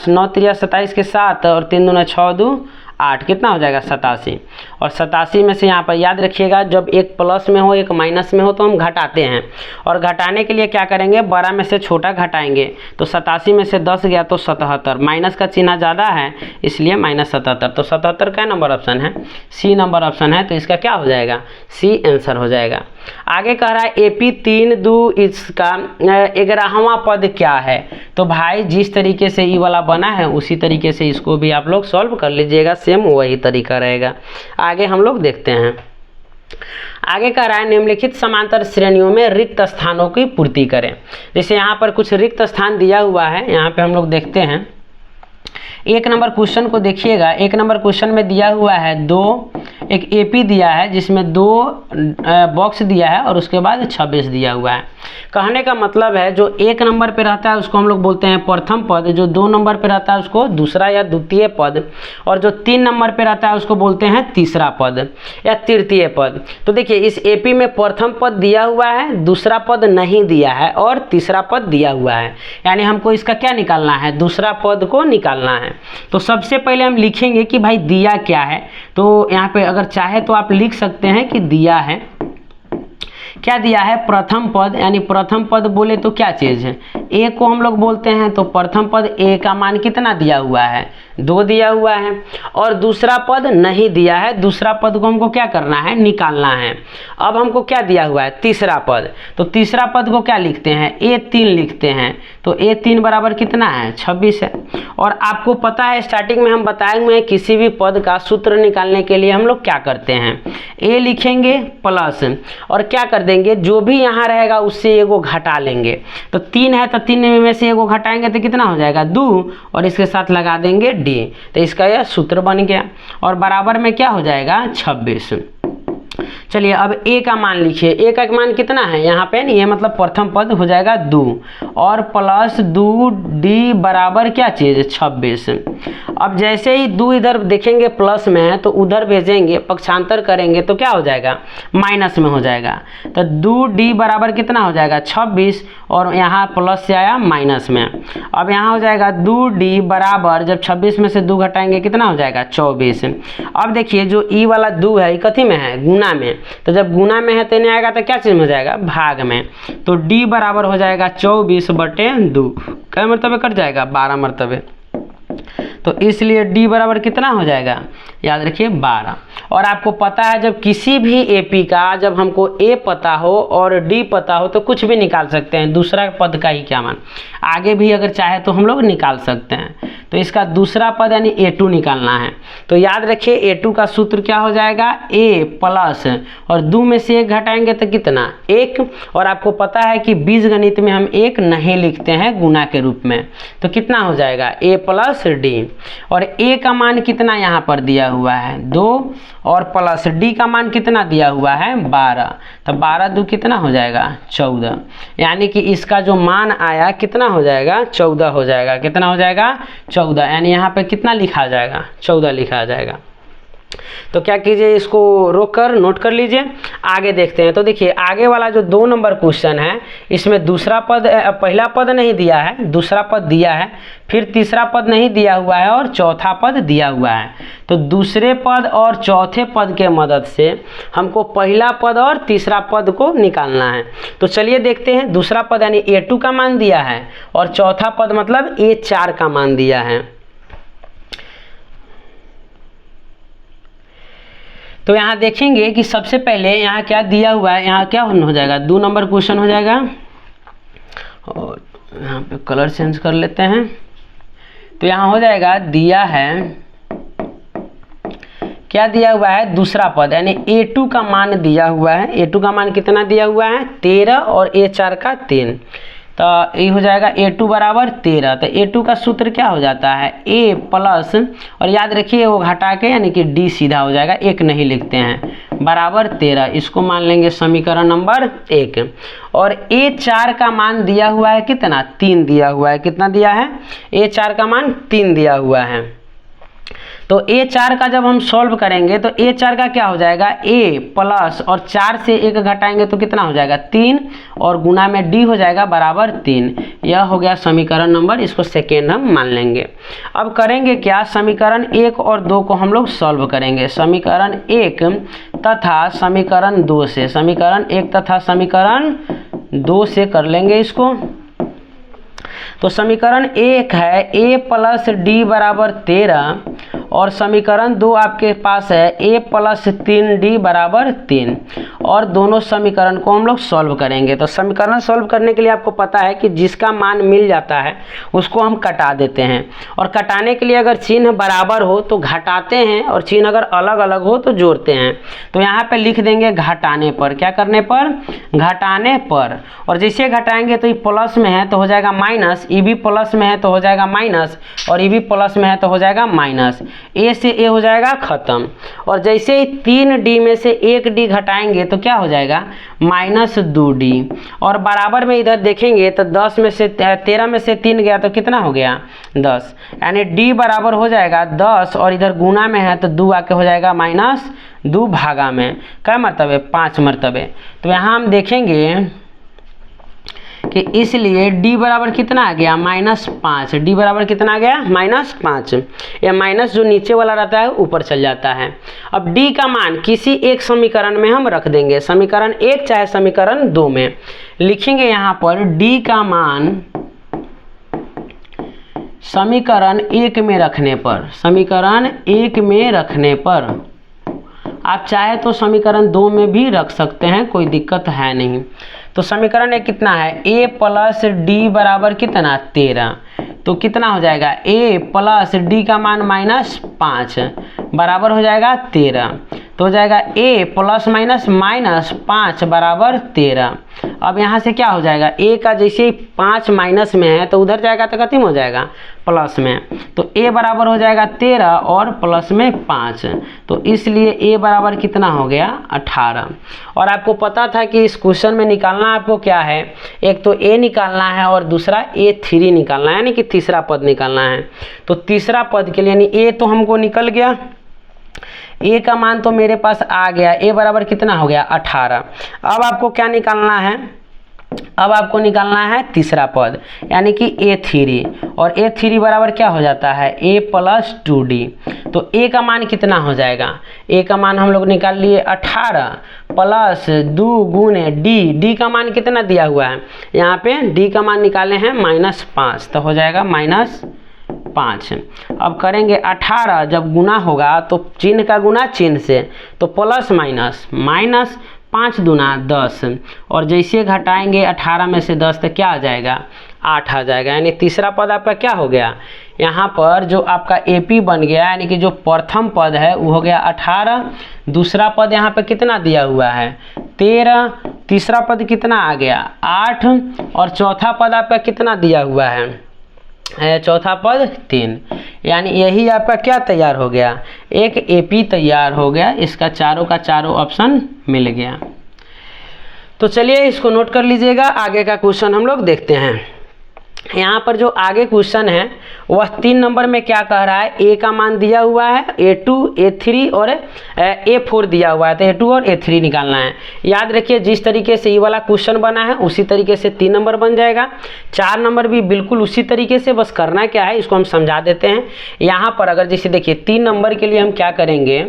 9 3 27 के 7 और 3 दूना 6 2 8, कितना हो जाएगा 87। और 87 में से यहाँ पर याद रखिएगा जब एक प्लस में हो एक माइनस में हो तो हम घटाते हैं और घटाने के लिए क्या करेंगे, बड़ा में से छोटा घटाएंगे। तो 87 में से 10 गया तो 77, माइनस का चिन्ह ज़्यादा है इसलिए -77। तो 77 का नंबर ऑप्शन है, सी नंबर ऑप्शन है। तो इसका क्या हो जाएगा, सी आंसर हो जाएगा। आगे कह रहा है एपी 3 2 इसका 11वां पद क्या है। तो भाई जिस तरीके से ई वाला बना है उसी तरीके से इसको भी आप लोग सॉल्व कर लीजिएगा, सेम वही तरीका रहेगा। आगे हम लोग देखते हैं। आगे कह रहा है निम्नलिखित समांतर श्रेणियों में रिक्त स्थानों की पूर्ति करें। जैसे यहाँ पर कुछ रिक्त स्थान दिया हुआ है, यहाँ पे हम लोग देखते हैं। 1 नंबर क्वेश्चन को देखिएगा। 1 नंबर क्वेश्चन में दिया हुआ है 2, एक एपी दिया है जिसमें 2 बॉक्स दिया है और उसके बाद 26 दिया हुआ है। कहने का मतलब है जो 1 नंबर पे रहता है उसको हम लोग बोलते हैं प्रथम पद, जो 2 नंबर पे रहता है उसको दूसरा या द्वितीय पद, और जो 3 नंबर पे रहता है उसको बोलते हैं तीसरा पद या तृतीय पद। तो देखिए इस एपी में प्रथम पद दिया हुआ है, दूसरा पद नहीं दिया है और तीसरा पद दिया हुआ है, यानी हमको इसका क्या निकालना है, दूसरा पद को निकालना है। तो सबसे पहले हम लिखेंगे कि भाई दिया क्या है। तो यहाँ पे अगर चाहे तो आप लिख सकते हैं कि दिया है, क्या दिया है, प्रथम पद। यानी प्रथम पद बोले तो क्या चीज़ है, ए को हम लोग बोलते हैं। तो प्रथम पद ए का मान कितना दिया हुआ है, 2 दिया हुआ है और दूसरा पद नहीं दिया है। दूसरा पद को हमको क्या करना है, निकालना है। अब हमको क्या दिया हुआ है, तीसरा पद। तो तीसरा पद को क्या लिखते हैं, A3 लिखते हैं। तो A3 बराबर कितना है, 26 है। और आपको पता है स्टार्टिंग में हम बताए हुए हैं किसी भी पद का सूत्र निकालने के लिए हम लोग क्या करते हैं, A लिखेंगे प्लस और क्या कर देंगे, जो भी यहाँ रहेगा उससे एगो घटा लेंगे। तो 3 है तो 3 में से एगो घटाएंगे तो कितना हो जाएगा 2 और इसके साथ लगा देंगे D। तो इसका यह सूत्र बन गया और बराबर में क्या हो जाएगा 26। चलिए अब ए का मान लिखिए। ए का मान कितना है यहाँ पे, ये मतलब प्रथम पद हो जाएगा 2 और प्लस 2D बराबर क्या चीज़ 26। अब जैसे ही 2 इधर देखेंगे प्लस में है तो उधर भेजेंगे, पक्षांतर करेंगे तो क्या हो जाएगा, माइनस में हो जाएगा। तो 2D बराबर कितना हो जाएगा 26 और यहाँ प्लस से आया माइनस में। अब यहाँ हो जाएगा 2D बराबर, जब 26 में से 2 घटाएंगे कितना हो जाएगा 24। अब देखिए जो ई वाला 2 है ये कथी में है, गुना में। तो जब गुना में है तो नहीं आएगा तो क्या चीज़ में हो जाएगा, भाग में। तो D बराबर हो जाएगा 24/2, कै मरतबे कट जाएगा 12 मरतबे। तो इसलिए D बराबर कितना हो जाएगा, याद रखिए 12। और आपको पता है जब किसी भी एपी का जब हमको ए पता हो और डी पता हो तो कुछ भी निकाल सकते हैं, दूसरा पद का ही क्या मान, आगे भी अगर चाहे तो हम लोग निकाल सकते हैं। तो इसका दूसरा पद यानी A2 निकालना है। तो याद रखिए A2 का सूत्र क्या हो जाएगा, A प्लस और 2 में से 1 घटाएंगे तो कितना 1। और आपको पता है कि बीजगणित में हम 1 नहीं लिखते हैं गुना के रूप में। तो कितना हो जाएगा A प्लस D। और A का मान कितना यहाँ पर दिया हुआ है 2 और प्लस D का मान कितना दिया हुआ है 12। तो 12 2 कितना हो जाएगा 14, यानी कि इसका जो मान आया कितना हो जाएगा 14 हो जाएगा। कितना हो जाएगा 14, यानी यहाँ पे कितना लिखा जाएगा, 14 लिखा जाएगा। तो क्या कीजिए, इसको रोक कर नोट कर लीजिए, आगे देखते हैं। तो देखिए आगे वाला जो 2 नंबर क्वेश्चन है, इसमें दूसरा पद, पहला पद नहीं दिया है, दूसरा पद दिया है, फिर तीसरा पद नहीं दिया हुआ है और चौथा पद दिया हुआ है। तो दूसरे पद और चौथे पद के मदद से हमको पहला पद और तीसरा पद को निकालना है। तो चलिए देखते हैं। दूसरा पद यानी A2 का मान दिया है और चौथा पद मतलब A4 का मान दिया है। तो यहाँ देखेंगे कि सबसे पहले यहाँ क्या दिया हुआ है, यहाँ क्या हो जाएगा, 2 नंबर क्वेश्चन हो जाएगा। और यहाँ पे कलर चेंज कर लेते हैं। तो यहाँ हो जाएगा, दिया है, क्या दिया हुआ है, दूसरा पद यानी A2 का मान दिया हुआ है। A2 का मान कितना दिया हुआ है, 13 और A4 का 3। तो ये हो जाएगा A2 बराबर 13। तो A2 का सूत्र क्या हो जाता है, A प्लस, और याद रखिए वो घटा के यानी कि D सीधा हो जाएगा, 1 नहीं लिखते हैं, बराबर 13। इसको मान लेंगे समीकरण नंबर 1। और A4 का मान दिया हुआ है कितना, 3 दिया हुआ है। कितना दिया है, A4 का मान 3 दिया हुआ है। तो A4 का जब हम सॉल्व करेंगे तो A4 का क्या हो जाएगा, A प्लस, और 4 से 1 घटाएंगे तो कितना हो जाएगा, 3, और गुना में D हो जाएगा बराबर 3। यह हो गया समीकरण नंबर, इसको सेकेंड हम मान लेंगे। अब करेंगे क्या, समीकरण 1 और 2 को हम लोग सॉल्व करेंगे। समीकरण 1 तथा समीकरण 2 से, समीकरण 1 तथा समीकरण 2 से कर लेंगे इसको। तो समीकरण 1 है A प्लस D बराबर 13, और समीकरण 2 आपके पास है A प्लस 3D बराबर 3, और दोनों समीकरण को हम लोग सॉल्व करेंगे। तो समीकरण सॉल्व करने के लिए आपको पता है कि जिसका मान मिल जाता है उसको हम कटा देते हैं, और कटाने के लिए अगर चिन्ह बराबर हो तो घटाते हैं, और चिन्ह अगर अलग अलग हो तो जोड़ते हैं। तो यहाँ पे लिख देंगे घटाने पर, क्या करने पर, घटाने पर। और जैसे घटाएंगे तो ये प्लस में है तो हो जाएगा माइनस, ये भी प्लस में है तो हो जाएगा माइनस, और ये भी प्लस में है तो हो जाएगा माइनस। A से A हो जाएगा खत्म। और जैसे ही 3D में से 1D घटाएंगे तो क्या हो जाएगा, माइनस 2D। और बराबर में इधर देखेंगे तो 10 में से 13 में से 3 गया तो कितना हो गया, 10, यानी D बराबर हो जाएगा 10, और इधर गुना में है तो 2 आके हो जाएगा माइनस 2 भागा में क्या मरतबे, 5 मरतबे। तो यहाँ हम देखेंगे कि इसलिए D बराबर कितना आ गया, -5। D बराबर कितना आ गया, -5। या माइनस जो नीचे वाला रहता है ऊपर चल जाता है। अब D का मान किसी एक समीकरण में हम रख देंगे, समीकरण 1 चाहे समीकरण 2 में। लिखेंगे यहाँ पर D का मान समीकरण 1 में रखने पर, समीकरण 1 में रखने पर, आप चाहे तो समीकरण 2 में भी रख सकते हैं, कोई दिक्कत है नहीं। तो समीकरण 1 कितना है, A प्लस D बराबर कितना, 13। तो कितना हो जाएगा, A प्लस D का मान -5 बराबर हो जाएगा 13। तो हो जाएगा A प्लस माइनस 5 बराबर 13। अब यहाँ से क्या हो जाएगा, A का जैसे 5 माइनस में है तो उधर जाएगा तो खत्म हो जाएगा प्लस में। तो A बराबर हो जाएगा 13 और प्लस में 5। तो इसलिए A बराबर कितना हो गया, 18। और आपको पता था कि इस क्वेश्चन में निकालना आपको क्या है, एक तो A निकालना है और दूसरा A3 निकालना है, यानी कि तीसरा पद निकालना है। तो तीसरा पद के लिए यानी A तो हमको निकल गया, A का मान तो मेरे पास आ गया, A बराबर कितना हो गया, 18। अब आपको क्या निकालना है, अब आपको निकालना है तीसरा पद यानी कि A3, और A3 बराबर क्या हो जाता है, A प्लस 2D। तो A का मान कितना हो जाएगा, A का मान हम लोग निकाल लिए 18 प्लस 2 गुने D का मान कितना दिया हुआ है, यहाँ पे D का मान निकाले हैं -5, तो हो जाएगा -5। अब करेंगे 18, जब गुना होगा तो चिन्ह का गुना चिन्ह से, तो प्लस माइनस 5 दूना 10, और जैसे घटाएंगे 18 में से 10 तो क्या आ जाएगा, 8 आ जाएगा। यानी तीसरा पद आपका क्या हो गया, यहाँ पर जो आपका AP बन गया, यानी कि जो प्रथम पद है वो हो गया 18, दूसरा पद यहाँ पे कितना दिया हुआ है 13, तीसरा पद कितना आ गया 8, और चौथा पद आपका कितना दिया हुआ है, चौथा पद 3। यानी यही आपका क्या तैयार हो गया, एक AP तैयार हो गया। इसका चारों का चारों ऑप्शन मिल गया। तो चलिए इसको नोट कर लीजिएगा, आगे का क्वेश्चन हम लोग देखते हैं। यहाँ पर जो आगे क्वेश्चन है वह 3 नंबर में क्या कह रहा है, ए का मान दिया हुआ है, A2 A3 और A4 दिया हुआ है, तो A2 और A3 निकालना है। याद रखिए जिस तरीके से ये वाला क्वेश्चन बना है उसी तरीके से 3 नंबर बन जाएगा, 4 नंबर भी बिल्कुल उसी तरीके से, बस करना क्या है इसको हम समझा देते हैं। यहाँ पर अगर जैसे देखिए 3 नंबर के लिए हम क्या करेंगे,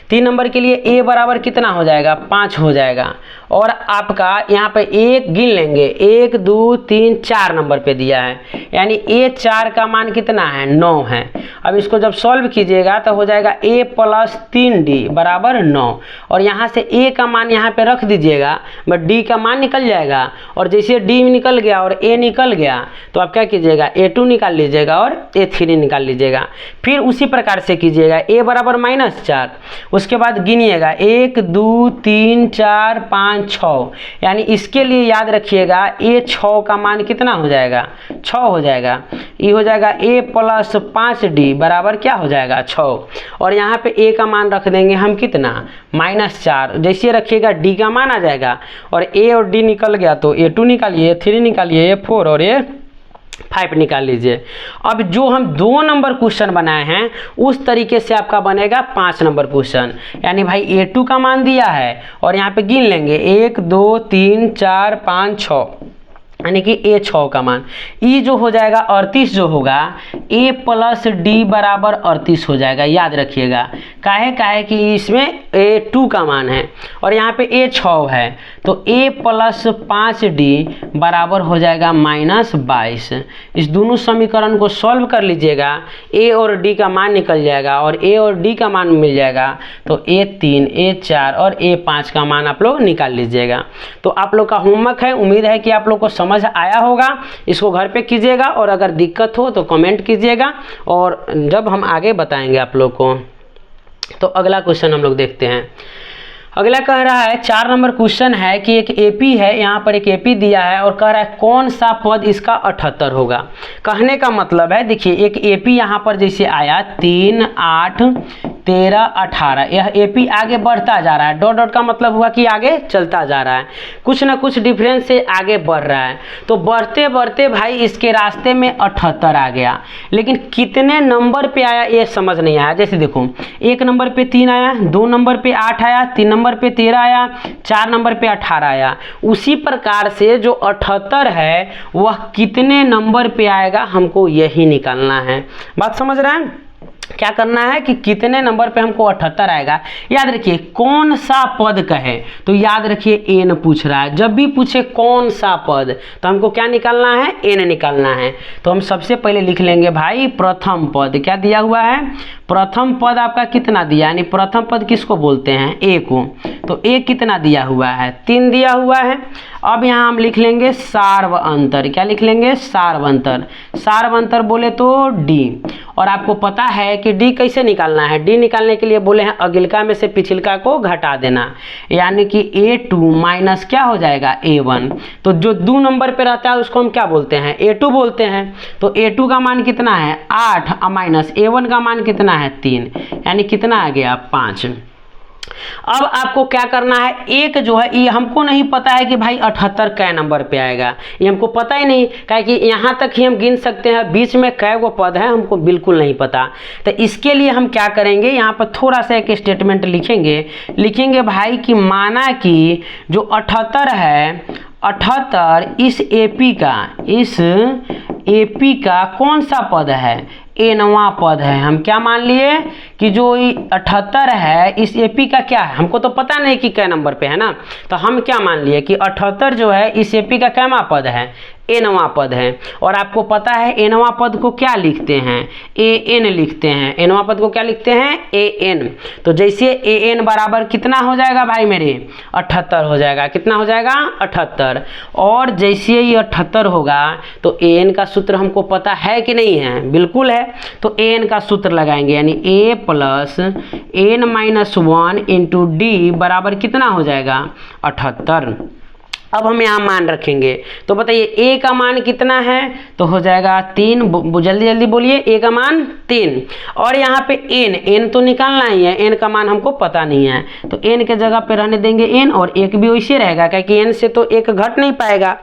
3 नंबर के लिए a बराबर कितना हो जाएगा, 5 हो जाएगा। और आपका यहाँ पे एक गिन लेंगे, 1 2 3 4 नंबर पे दिया है, यानी A4 का मान कितना है, 9 है। अब इसको जब सॉल्व कीजिएगा तो हो जाएगा a + 3d बराबर 9, और यहाँ से a का मान यहाँ पे रख दीजिएगा, बट d का मान निकल जाएगा, और जैसे d निकल गया और a निकल गया तो आप क्या कीजिएगा, A2 निकाल लीजिएगा और A3 निकाल लीजिएगा। फिर उसी प्रकार से कीजिएगा, a बराबर -4, उसके बाद गिनिएगा 1 2 3 4 5 6, यानी इसके लिए याद रखिएगा A6 का मान कितना हो जाएगा, 6 हो जाएगा। ये हो जाएगा a + 5d बराबर क्या हो जाएगा, 6, और यहाँ पे a का मान रख देंगे हम कितना, -4। जैसे रखिएगा d का मान आ जाएगा, और a और d निकल गया तो A2 निकालिए, A3 निकालिए, A4 और A5 निकाल लीजिए। अब जो हम 2 नंबर क्वेश्चन बनाए हैं उस तरीके से आपका बनेगा 5 नंबर क्वेश्चन, यानी भाई A2 का मान दिया है और यहाँ पे गिन लेंगे 1 2 3 4 5 6, यानी कि A6 का मान, ई जो हो जाएगा 38 जो होगा, a + d बराबर 38 हो जाएगा। याद रखिएगा काहे कि इसमें A2 का मान है और यहाँ पे A6 है, तो a + 5d बराबर हो जाएगा -22। इस दोनों समीकरण को सॉल्व कर लीजिएगा, a और d का मान निकल जाएगा और a और d का मान मिल जाएगा, तो A3 A4 और A5 का मान आप लोग निकाल लीजिएगा। तो आप लोग का होमवर्क है, उम्मीद है कि आप लोग को समझ आया होगा। इसको घर पे कीजिएगा और अगर दिक्कत हो तो कमेंट कीजिएगा, और जब हम आगे बताएंगे आप लोग को। तो अगला क्वेश्चन हम लोग देखते हैं। अगला कह रहा है 4 नंबर क्वेश्चन है कि एक AP है, यहाँ पर एक AP दिया है और कह रहा है कौन सा पद इसका 78 होगा। कहने का मतलब है, देखिए एक AP यहाँ पर जैसे आया 3 8 13 18, यह AP आगे बढ़ता जा रहा है, डॉट डॉट का मतलब हुआ कि आगे चलता जा रहा है, कुछ ना कुछ डिफरेंस से आगे बढ़ रहा है। तो बढ़ते बढ़ते भाई इसके रास्ते में 78 आ गया, लेकिन कितने नंबर पे आया ये समझ नहीं आया। जैसे देखो 1 नंबर पे 3 आया, 2 नंबर पे 8 आया, 3 नंबर पे 13 आया, 4 नंबर पे 18 आया। उसी प्रकार से जो 78 है वह कितने नंबर पे आएगा, हमको यही निकालना है। बात समझ रहे हैं? क्या करना है कि कितने नंबर पे हमको 78 आएगा। याद रखिए कौन सा पद कहे तो याद रखिए n पूछ रहा है, जब भी पूछे कौन सा पद तो हमको क्या निकालना है, n निकालना है। तो हम सबसे पहले लिख लेंगे भाई प्रथम पद, क्या दिया हुआ है, प्रथम पद आपका कितना दिया, यानी प्रथम पद किसको बोलते हैं, a को, तो a कितना दिया हुआ है, 3 दिया हुआ है। अब यहाँ हम लिख लेंगे सार्व अंतर, क्या लिख लेंगे, सार्व अंतर, सार्व अंतर बोले तो d, और आपको पता है कि d कैसे निकालना है, d निकालने के लिए बोले हैं अगिलका में से पिछिलका को घटा देना, यानी कि A2 माइनस क्या हो जाएगा, A1। तो जो 2 नंबर पे रहता है उसको हम क्या बोलते हैं, A2 बोलते हैं। तो A2 का मान कितना है 8 माइनस A1 का मान कितना है 3, यानी कितना आ गया 5। अब आपको क्या करना है, एक जो है ये हमको नहीं पता है कि भाई 78 कै नंबर पे आएगा, ये हमको पता ही नहीं, काहे कि यहाँ तक ही हम गिन सकते हैं, बीच में कै गो पद है हमको बिल्कुल नहीं पता। तो इसके लिए हम क्या करेंगे, यहाँ पर थोड़ा सा एक स्टेटमेंट लिखेंगे भाई कि माना कि जो 78 है, 78 इस AP का कौन सा पद है, nवां पद है। हम क्या मान लिए कि जो 78 है इस AP का क्या है, हमको तो पता नहीं कि क्या नंबर पे है ना, तो हम क्या मान लिए कि 78 जो है इस AP का कैमा पद है, nवां पद है। और आपको पता है nवां पद को क्या लिखते हैं, an लिखते हैं, nवां पद को क्या लिखते हैं, an। तो जैसे an बराबर कितना हो जाएगा भाई मेरे 78 हो जाएगा, कितना हो जाएगा 78। और जैसे ये 78 होगा तो an का सूत्र हमको पता है कि नहीं है, बिल्कुल है। तो an का सूत्र लगाएंगे, यानी a + n-1 इंटू d बराबर कितना हो जाएगा 78। अब हम यहाँ मान रखेंगे, तो बताइए a का मान कितना है, तो हो जाएगा 3, जल्दी जल्दी बोलिए, a का मान 3। और यहाँ पे n तो निकालना ही है, n का मान हमको पता नहीं है, तो n के जगह पे रहने देंगे n, और एक भी वैसे रहेगा क्योंकि n से तो एक घट नहीं पाएगा।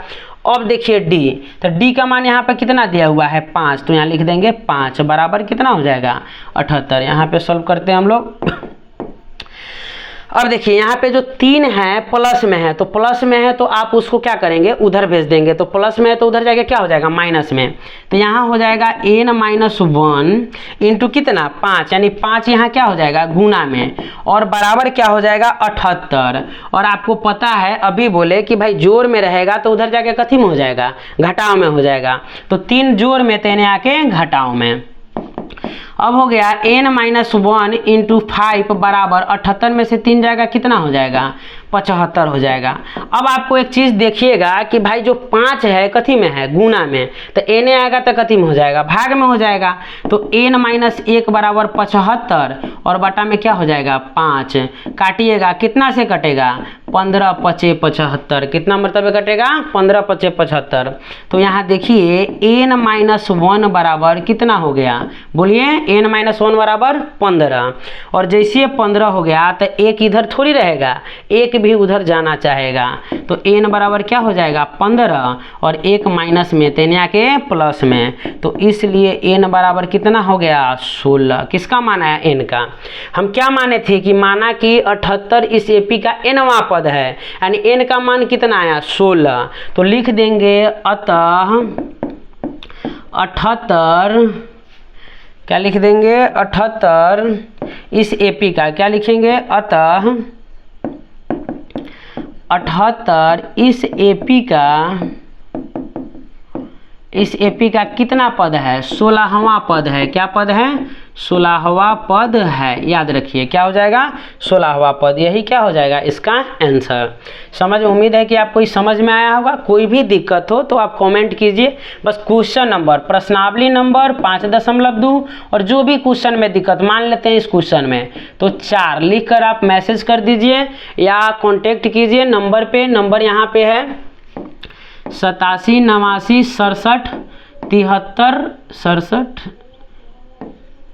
अब देखिए डी, तो डी का मान यहाँ पे कितना दिया हुआ है 5, तो यहाँ लिख देंगे 5 बराबर कितना हो जाएगा 78। यहाँ पे सॉल्व करते हैं हम लोग। अब देखिए यहाँ पे जो 3 है प्लस में है, तो प्लस में है तो आप उसको क्या करेंगे उधर भेज देंगे, तो प्लस में है तो उधर जाके क्या हो जाएगा माइनस में, तो यहाँ हो जाएगा n-1 इंटू कितना 5, यानी 5 यहाँ क्या हो जाएगा गुना में, और बराबर क्या हो जाएगा 78। और आपको पता है अभी बोले कि भाई जोड़ में रहेगा तो उधर जाके कथी में हो जाएगा घटाव में हो जाएगा, तो 3 जोड़ में तेने आके घटाव में। अब हो गया n-1 इंटू 5 बराबर 78 में से 3 जाएगा कितना हो जाएगा 75 हो जाएगा। अब आपको एक चीज़ देखिएगा कि भाई जो 5 है कथी में है गुना में, तो n आएगा तो कथी में हो जाएगा भाग में हो जाएगा, तो n-1 बराबर 75 और बटा में क्या हो जाएगा 5, काटिएगा कितना से कटेगा 15 × 5 = 75, कितना मतलब कटेगा 15 × 5 = 75। तो यहाँ देखिए n-1 बराबर कितना हो गया बोलिए, n-1 बराबर 15, और जैसे 15 हो गया तो एक इधर थोड़ी रहेगा, एक भी उधर जाना चाहेगा, तो n बराबर क्या हो जाएगा 15 और एक माइनस में तेने आके प्लस में, तो इसलिए n बराबर कितना हो गया 16। किसका माना है n का, हम क्या माने थे कि माना कि 78 इस एपी का nवां पद है, यानी n का मान कितना आया 16, तो लिख देंगे अतः 78, क्या लिख देंगे 78 इस एपी का, क्या लिखेंगे अतः 78 इस एपी का कितना पद है 16वां पद है, क्या पद है 16वां पद है, याद रखिए क्या हो जाएगा 16वां पद, यही क्या हो जाएगा इसका आंसर। समझ, उम्मीद है कि आपको इस समझ में आया होगा। कोई भी दिक्कत हो तो आप कमेंट कीजिए, बस क्वेश्चन नंबर प्रश्नावली नंबर 5.2 और जो भी क्वेश्चन में दिक्कत मान लेते हैं इस क्वेश्चन में तो 4 लिख कर आप मैसेज कर दीजिए या कॉन्टेक्ट कीजिए नंबर पे। नंबर यहाँ पे है 87 89 67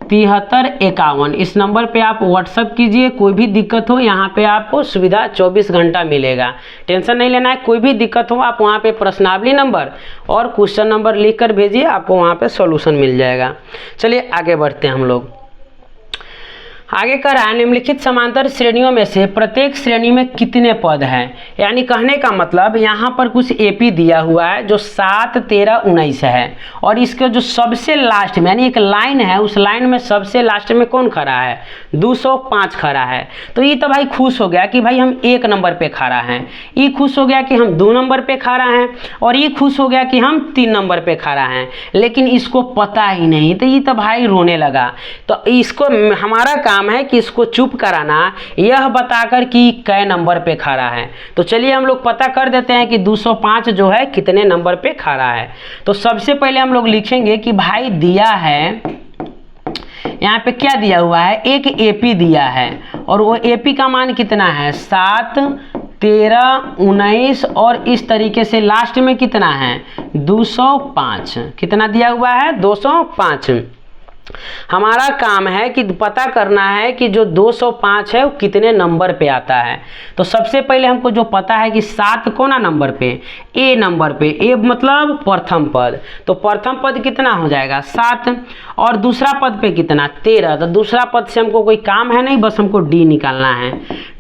73 51। इस नंबर पे आप व्हाट्सअप कीजिए, कोई भी दिक्कत हो यहाँ पे आपको सुविधा 24 घंटा मिलेगा, टेंशन नहीं लेना है। कोई भी दिक्कत हो आप वहाँ पे प्रश्नावली नंबर और क्वेश्चन नंबर लिख कर भेजिए, आपको वहाँ पे सॉल्यूशन मिल जाएगा। चलिए आगे बढ़ते हैं हम लोग। आगे कह रहा है निम्नलिखित समांतर श्रेणियों में से प्रत्येक श्रेणी में कितने पद हैं, यानी कहने का मतलब यहाँ पर कुछ एपी दिया हुआ है जो 7 13 19 है, और इसके जो सबसे लास्ट में यानी एक लाइन है, उस लाइन में सबसे लास्ट में कौन खड़ा है 205 खड़ा है। तो ये तो भाई खुश हो गया कि भाई हम 1 नंबर पे खड़ा हैं, ये खुश हो गया कि हम 2 नंबर पे खड़ा हैं, और ये खुश हो गया कि हम 3 नंबर पे खड़ा हैं, लेकिन इसको पता ही नहीं, तो ये तो भाई रोने लगा। तो इसको हमारा काम है कि इसको चुप कराना, यह बताकर कि कै नंबर पे खड़ा है। तो चलिए हम लोग पता कर देते हैं कि 205 जो है कितने नंबर पे खड़ा है। तो सबसे पहले हम लोग लिखेंगे कि भाई दिया है, यहाँ पे क्या दिया हुआ है एक एपी दिया है, और वो एपी का मान कितना है 7 13 19 और इस तरीके से लास्ट में कितना है 205, कितना दिया हुआ है 205। हमारा काम है कि पता करना है कि जो 205 है वो कितने नंबर पे आता है। तो सबसे पहले हमको जो पता है कि 7 कोना नंबर पे ए नंबर पे, ए मतलब प्रथम पद, तो प्रथम पद कितना हो जाएगा 7, और दूसरा पद पे कितना 13, तो दूसरा पद से हमको कोई काम है नहीं, बस हमको डी निकालना है।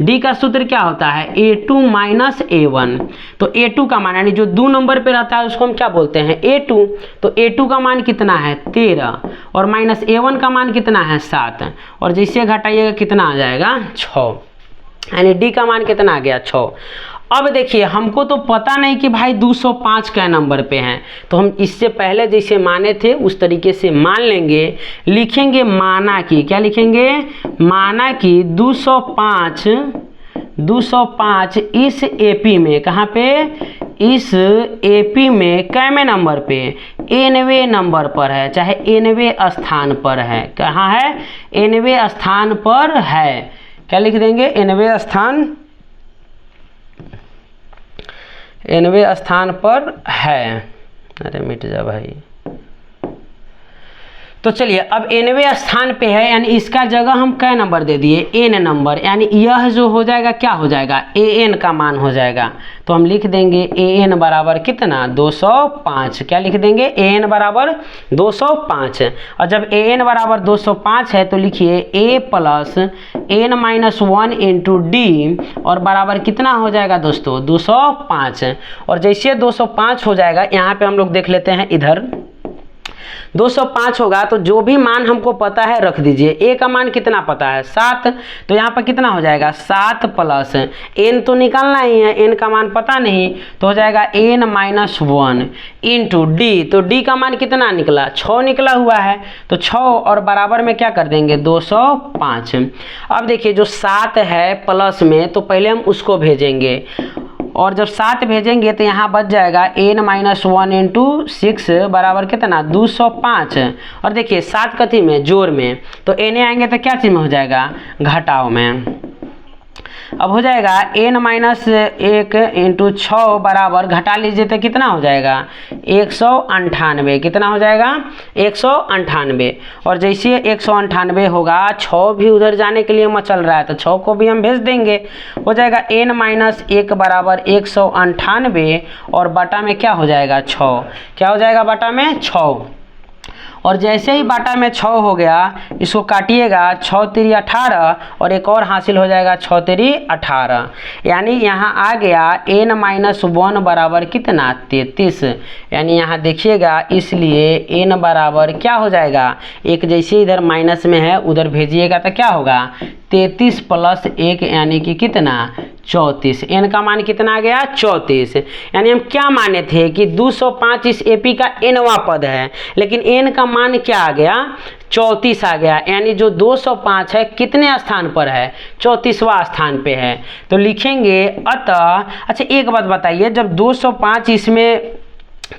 डी का सूत्र क्या होता है A2 माइनस A1, तो A2 का मान यानी जो 2 नंबर पे रहता है उसको हम क्या बोलते हैं A2, तो A2 का मान कितना है 13 और माइनस A1 का मान कितना है 7, और जैसे घटाइएगा कितना आ जाएगा 6, यानी डी का मान कितना आ गया 6। अब देखिए हमको तो पता नहीं कि भाई 205 क्या नंबर पे हैं, तो हम इससे पहले जैसे माने थे उस तरीके से मान लेंगे, लिखेंगे माना कि, क्या लिखेंगे माना कि 205 इस एपी में, कहाँ पे इस एपी में कैमे नंबर पे 9वें नंबर पर है, चाहे 9वें स्थान पर है, कहाँ है 9वें स्थान पर है, क्या लिख देंगे 9वें स्थान पर है। अरे मिट जा भाई। तो चलिए अब nवें स्थान पे है, यानी इसका जगह हम कै नंबर दे दिए, n नंबर, यानी यह जो हो जाएगा क्या हो जाएगा, an का मान हो जाएगा। तो हम लिख देंगे an बराबर कितना 205, क्या लिख देंगे an बराबर 205। और जब an बराबर 205 है तो लिखिए a plus n-1 into D और बराबर कितना हो जाएगा दोस्तों 205। और जैसे 205 हो जाएगा, यहाँ पे हम लोग देख लेते हैं, इधर 205 होगा तो जो भी मान हमको पता है रख दीजिए। a का मान कितना पता है 7, तो यहाँ पर कितना हो जाएगा 7 प्लस n तो निकालना ही है, n का मान पता नहीं, तो हो जाएगा n-1 इंटू डी। तो d का मान कितना निकला 6 निकला हुआ है, तो 6 और बराबर में क्या कर देंगे 205। अब देखिए जो 7 है प्लस में, तो पहले हम उसको भेजेंगे, और जब 7 भेजेंगे तो यहाँ बच जाएगा n-1 इंटू 6 बराबर कितना 205। और देखिए 7 कथी में जोड़ में, तो n आएंगे तो क्या चीज़ में हो जाएगा घटाव में। अब हो जाएगा n-1 इंटू 6 बराबर घटा लीजिए तो कितना हो जाएगा 198, कितना हो जाएगा 198। और जैसे 198 होगा, 6 भी उधर जाने के लिए मचल रहा है तो 6 को भी हम भेज देंगे, हो जाएगा n-1 बराबर 198 और बटा में क्या हो जाएगा 6, क्या हो जाएगा बटा में 6। और जैसे ही बाटा में 6 हो गया, इसको काटिएगा 6 3 18 और एक और हासिल हो जाएगा 6 3 18, यानी यहाँ आ गया n-1 बराबर कितना 33। यानी यहाँ देखिएगा, इसलिए n बराबर क्या हो जाएगा, एक जैसे इधर माइनस में है उधर भेजिएगा तो क्या होगा 33 प्लस 1 यानी कि कितना 34। n का मान कितना आ गया 34। यानी हम क्या माने थे कि 205 इस एपी का nवां पद है, लेकिन n का मान क्या आ गया 34 आ गया, यानी जो 205 है कितने स्थान पर है 34वां स्थान पे है। तो लिखेंगे अतः, अच्छा एक बात बताइए, जब 205 इसमें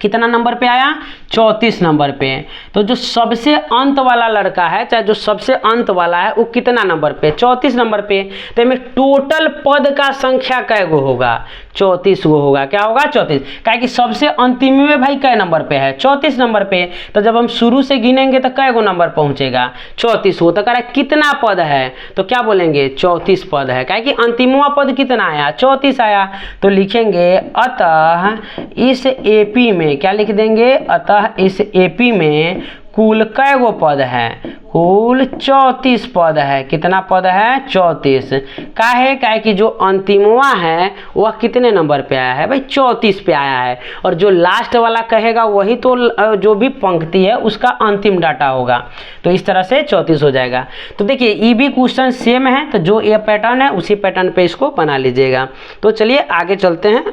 कितना नंबर पे आया 34 नंबर पे, तो जो सबसे अंत वाला लड़का है, चाहे जो सबसे अंत वाला है, वो कितना नंबर पे 34 नंबर पे। तो इसमें टोटल पद का संख्या कै गो होगा 34 गो होगा, क्या होगा 34, काहे कि सबसे अंतिम में भाई कै नंबर पे है 34 नंबर पे। तो जब हम शुरू से गिनेंगे तो कै गो नंबर पहुंचेगा 34 गो। तो कह रहा है कितना पद है, तो क्या बोलेंगे 34 पद है, काहे कि अंतिमवा पद कितना आया 34 आया। तो लिखेंगे अतः इस एपी में, क्या लिख देंगे, अतः इस एपी में कुल कै गो पद है, कुल 34 पद है। कितना पद है 34। काहे कि जो अंतिमवा है वह कितने नंबर पे आया है भाई 34 पे आया है, और जो लास्ट वाला कहेगा वही तो जो भी पंक्ति है उसका अंतिम डाटा होगा। तो इस तरह से 34 हो जाएगा। तो देखिए ये भी क्वेश्चन सेम है, तो जो ये पैटर्न है उसी पैटर्न पे इसको बना लीजिएगा। तो चलिए आगे चलते हैं।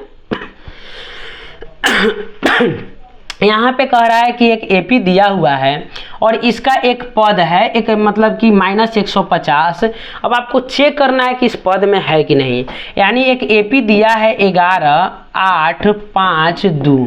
यहाँ पे कह रहा है कि एक एपी दिया हुआ है और इसका एक पद है, एक मतलब कि -150। अब आपको चेक करना है कि इस पद में है कि नहीं। यानी एक एपी दिया है 11 8 5 2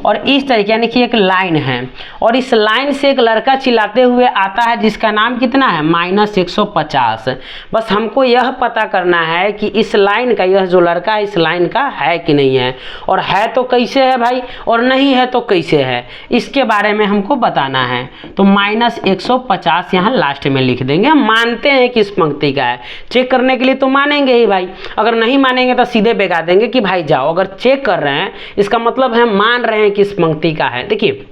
और इस तरीके, यानी कि एक लाइन है और इस लाइन से एक लड़का चिल्लाते हुए आता है जिसका नाम कितना है -150। बस हमको यह पता करना है कि इस लाइन का, यह जो लड़का है इस लाइन का है कि नहीं है, और है तो कैसे है भाई, और नहीं है तो कैसे है, इसके बारे में हमको बताना है। तो -150 यहाँ लास्ट में लिख देंगे। हम मानते हैं कि इस पंक्ति का है, चेक करने के लिए तो मानेंगे ही भाई, अगर नहीं मानेंगे तो सीधे बेगा देंगे कि भाई जाओ। अगर चेक कर रहे हैं इसका मतलब है मान रहे हैं कि इस पंक्ति का है। देखिए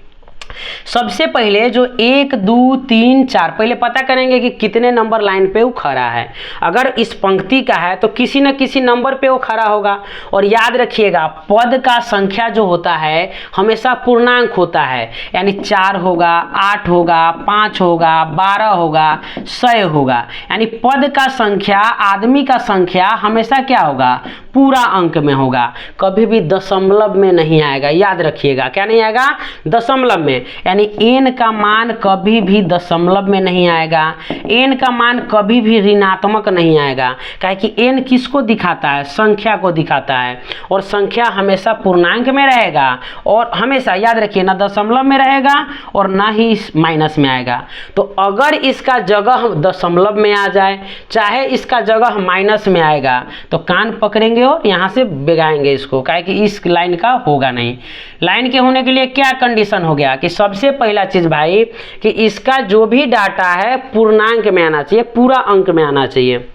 सबसे पहले जो 1 2 3 4 पहले पता करेंगे कि कितने नंबर लाइन पे वो खड़ा है। अगर इस पंक्ति का है तो किसी न किसी नंबर पे वो खड़ा होगा। और याद रखिएगा पद का संख्या जो होता है हमेशा पूर्णांक होता है, यानी 4 होगा 8 होगा 5 होगा 12 होगा 100 होगा। यानी पद का संख्या, आदमी का संख्या हमेशा क्या होगा पूरा अंक में होगा, कभी भी दशमलव में नहीं आएगा। याद रखिएगा क्या नहीं आएगा दशमलव में, यानी n का मान कभी भी दशमलव में नहीं आएगा, n का मान कभी भी ऋणात्मक नहीं आएगा। काहे कि n किसको दिखाता है संख्या को दिखाता है, और संख्या हमेशा पूर्णांक में रहेगा और हमेशा याद रखिए ना दशमलव में रहेगा और ना ही माइनस में आएगा। तो अगर इसका जगह दशमलव में आ जाए चाहे इसका जगह माइनस में आएगा तो कान पकड़ेंगे लेंगे और यहाँ से बिगाएंगे इसको, काहे कि इस लाइन का होगा नहीं। लाइन के होने के लिए क्या कंडीशन हो गया कि सबसे पहला चीज़ भाई कि इसका जो भी डाटा है पूर्णांक में आना चाहिए, पूरा अंक में आना चाहिए।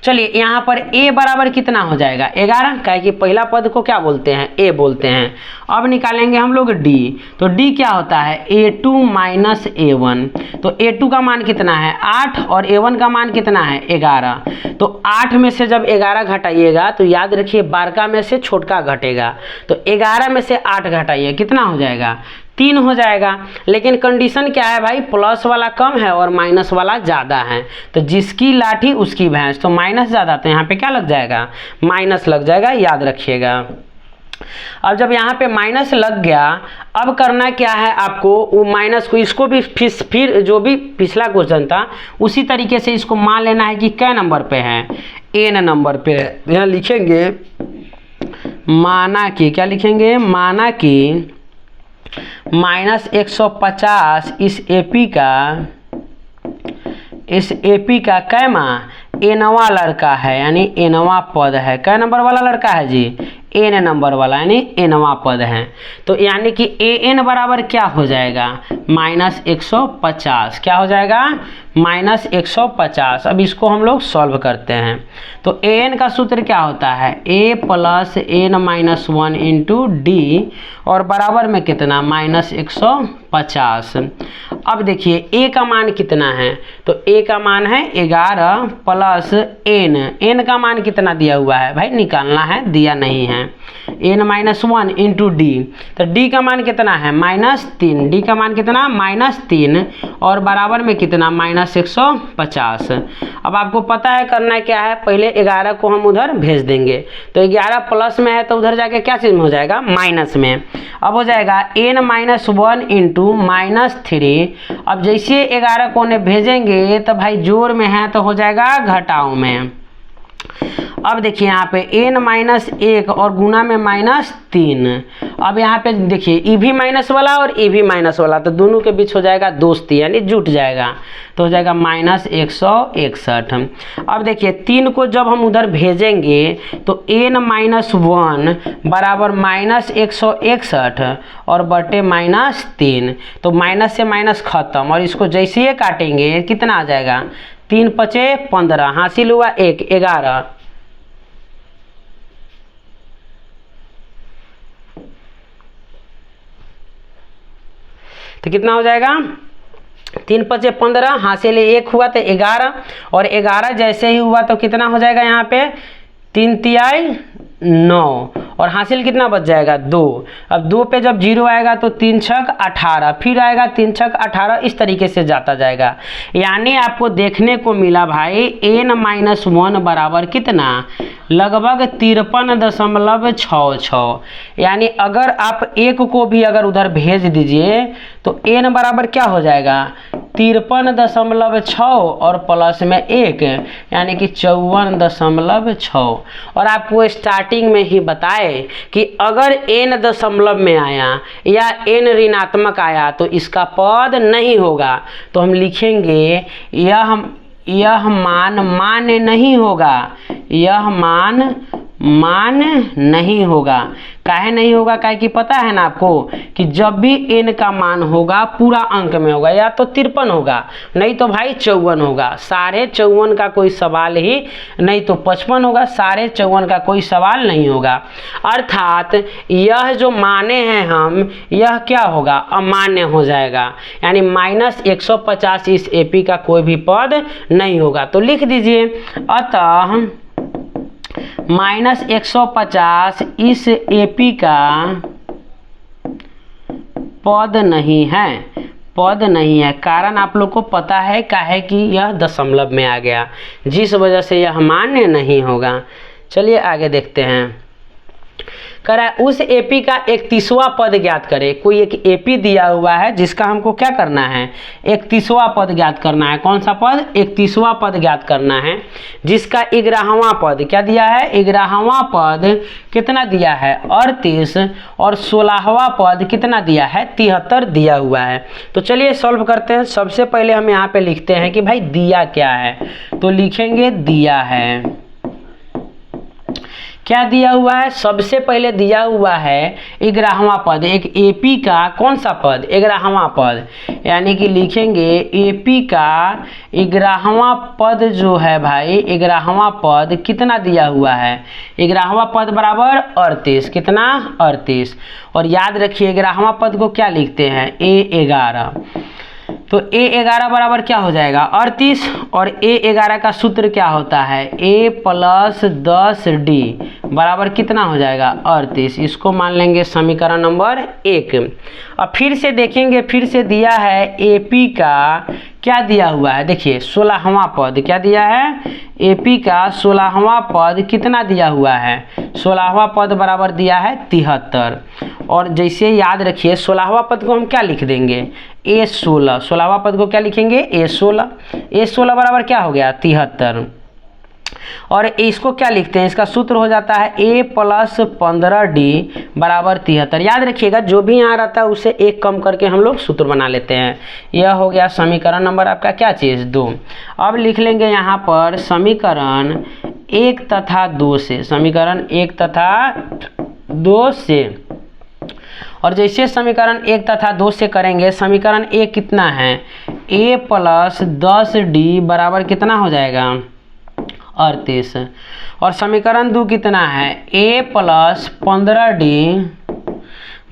चलिए यहाँ पर a बराबर कितना हो जाएगा 11, काहे कि पहला पद को क्या बोलते हैं a बोलते हैं। अब निकालेंगे हम लोग d, तो d क्या होता है a2 माइनस a1, तो a2 का मान कितना है 8 और a1 का मान कितना है 11। तो 8 में से जब 11 घटाइएगा तो याद रखिए बारका में से छोटका घटेगा, तो 11 में से 8 घटाइए कितना हो जाएगा 3 हो जाएगा। लेकिन कंडीशन क्या है भाई, प्लस वाला कम है और माइनस वाला ज़्यादा है, तो जिसकी लाठी उसकी भैंस, तो माइनस ज़्यादा, तो यहाँ पे क्या लग जाएगा माइनस लग जाएगा, याद रखिएगा। अब जब यहाँ पे माइनस लग गया, अब करना क्या है आपको, वो माइनस को इसको भी फिर जो भी पिछला क्वेश्चन था उसी तरीके से इसको मान लेना है कि कै नंबर पे है n नंबर पे। यहाँ लिखेंगे माना कि, क्या लिखेंगे माना कि -150 इस एपी का कैमा एनवा लड़का है, यानी एनवा पद है। कै नंबर वाला लड़का है जी एन नंबर वाला, यानी एनवा पद है। तो यानी कि एन बराबर क्या हो जाएगा -150, क्या हो जाएगा -150। अब इसको हम लोग सॉल्व करते हैं, तो एन का सूत्र क्या होता है a + n-1 इंटू डी और बराबर में कितना -150। अब देखिए a का मान कितना है, तो a का मान है 11 प्लस n का मान कितना दिया हुआ है भाई, निकालना है, दिया नहीं है, n-1 इंटू डी, तो d का मान कितना है -3, d का मान कितना -3 और बराबर में कितना -150। अब आपको पता है करना क्या है, पहले 11 को हम उधर भेज देंगे, तो 11 प्लस में है तो उधर जाके क्या चीज़ में हो जाएगा माइनस में। अब हो जाएगा n-1 इंटू -3। अब जैसे 11 को उन्हें भेजेंगे तो भाई जोड़ में है तो हो जाएगा घटाव में। अब देखिए यहाँ पे n-1 और गुना में -3। अब यहाँ पे देखिए ई भी माइनस वाला और ई भी माइनस वाला, तो दोनों के बीच हो जाएगा दोस्ती, यानी जुट जाएगा, तो हो जाएगा -161। अब देखिए 3 को जब हम उधर भेजेंगे तो n-1 बराबर -161 और बटे -3, तो माइनस से माइनस खत्म, और इसको जैसे ही काटेंगे कितना आ जाएगा 3 × 5 = 15, हासिल हुआ 1 11। तो कितना हो जाएगा 3 × 5 = 15, हासिल 1 हुआ तो 11, और 11 जैसे ही हुआ तो कितना हो जाएगा यहाँ पे 3 × 9 और हासिल कितना बच जाएगा 2। अब 2 पे जब 0 आएगा तो 3 × 6 = 18, फिर आएगा 3 × 6 = 18, इस तरीके से जाता जाएगा। यानी आपको देखने को मिला भाई n-1 बराबर कितना लगभग 53.66, यानी अगर आप 1 को भी अगर उधर भेज दीजिए तो n बराबर क्या हो जाएगा 53.6 और प्लस में 1 यानी कि 54.6। और आपको स्टार्टिंग में ही बताए कि अगर n दशमलव में आया या n ऋणात्मक आया तो इसका पद नहीं होगा, तो हम लिखेंगे यह मान मान्य नहीं होगा, यह मान नहीं होगा। काहे नहीं होगा, काहे कि पता है ना आपको कि जब भी n का मान होगा पूरा अंक में होगा, या तो 53 होगा नहीं तो भाई 54 होगा, 54.5 का कोई सवाल ही नहीं, तो 55 होगा, 54.5 का कोई सवाल नहीं होगा। अर्थात यह जो माने हैं हम, यह क्या होगा अमान्य हो जाएगा, यानी -150 इस एपी का कोई भी पद नहीं होगा। तो लिख दीजिए अतः -150 इस एपी का पद नहीं है। कारण आप लोग को पता है काहे कि यह दशमलव में आ गया, जिस वजह से यह मान्य नहीं होगा। चलिए आगे देखते हैं। करा उस एपी का 31वां पद ज्ञात करें। कोई एक एपी दिया हुआ है जिसका हमको क्या करना है 31वां पद ज्ञात करना है। कौन सा पद 31वां पद ज्ञात करना है, जिसका 11वां पद क्या दिया है 11वां पद कितना दिया है 38 और 16वां पद कितना दिया है 73 दिया हुआ है। तो चलिए सॉल्व करते हैं। सबसे पहले हम यहाँ पे लिखते हैं कि भाई दिया क्या है, तो लिखेंगे दिया है क्या दिया हुआ है? सबसे पहले दिया हुआ है 11वां पद, एक एपी का कौन सा पद? 11वां पद, यानी कि लिखेंगे एपी का 11वां पद जो है भाई, 11वां पद कितना दिया हुआ है? 11वां पद बराबर 38, कितना? 38। और याद रखिए 11वां पद को क्या लिखते हैं? A11। तो A11 बराबर क्या हो जाएगा? 38। और A11 का सूत्र क्या होता है? A + 10D बराबर कितना हो जाएगा? 38। इसको मान लेंगे समीकरण नंबर 1। अब फिर से देखेंगे, फिर से दिया है AP का क्या दिया हुआ है? देखिए 16वां पद क्या दिया है? AP का 16वां पद कितना दिया हुआ है? 16वां पद बराबर दिया है 73। और जैसे याद रखिए 16वां पद को हम क्या लिख देंगे? A16। 16वां पद को क्या लिखेंगे? A16। A16 बराबर क्या हो गया? 73। और इसको क्या लिखते हैं? इसका सूत्र हो जाता है A + 15D बराबर 73। याद रखिएगा जो भी यहाँ रहता है उसे एक कम करके हम लोग सूत्र बना लेते हैं। यह हो गया समीकरण नंबर आपका क्या चीज़? 2। अब लिख लेंगे यहाँ पर समीकरण 1 तथा 2 से, समीकरण 1 तथा 2 से। और जैसे समीकरण 1 तथा 2 से करेंगे, समीकरण 1 कितना है? A + 10D बराबर कितना हो जाएगा? 38। और समीकरण 2 कितना है? A + 15D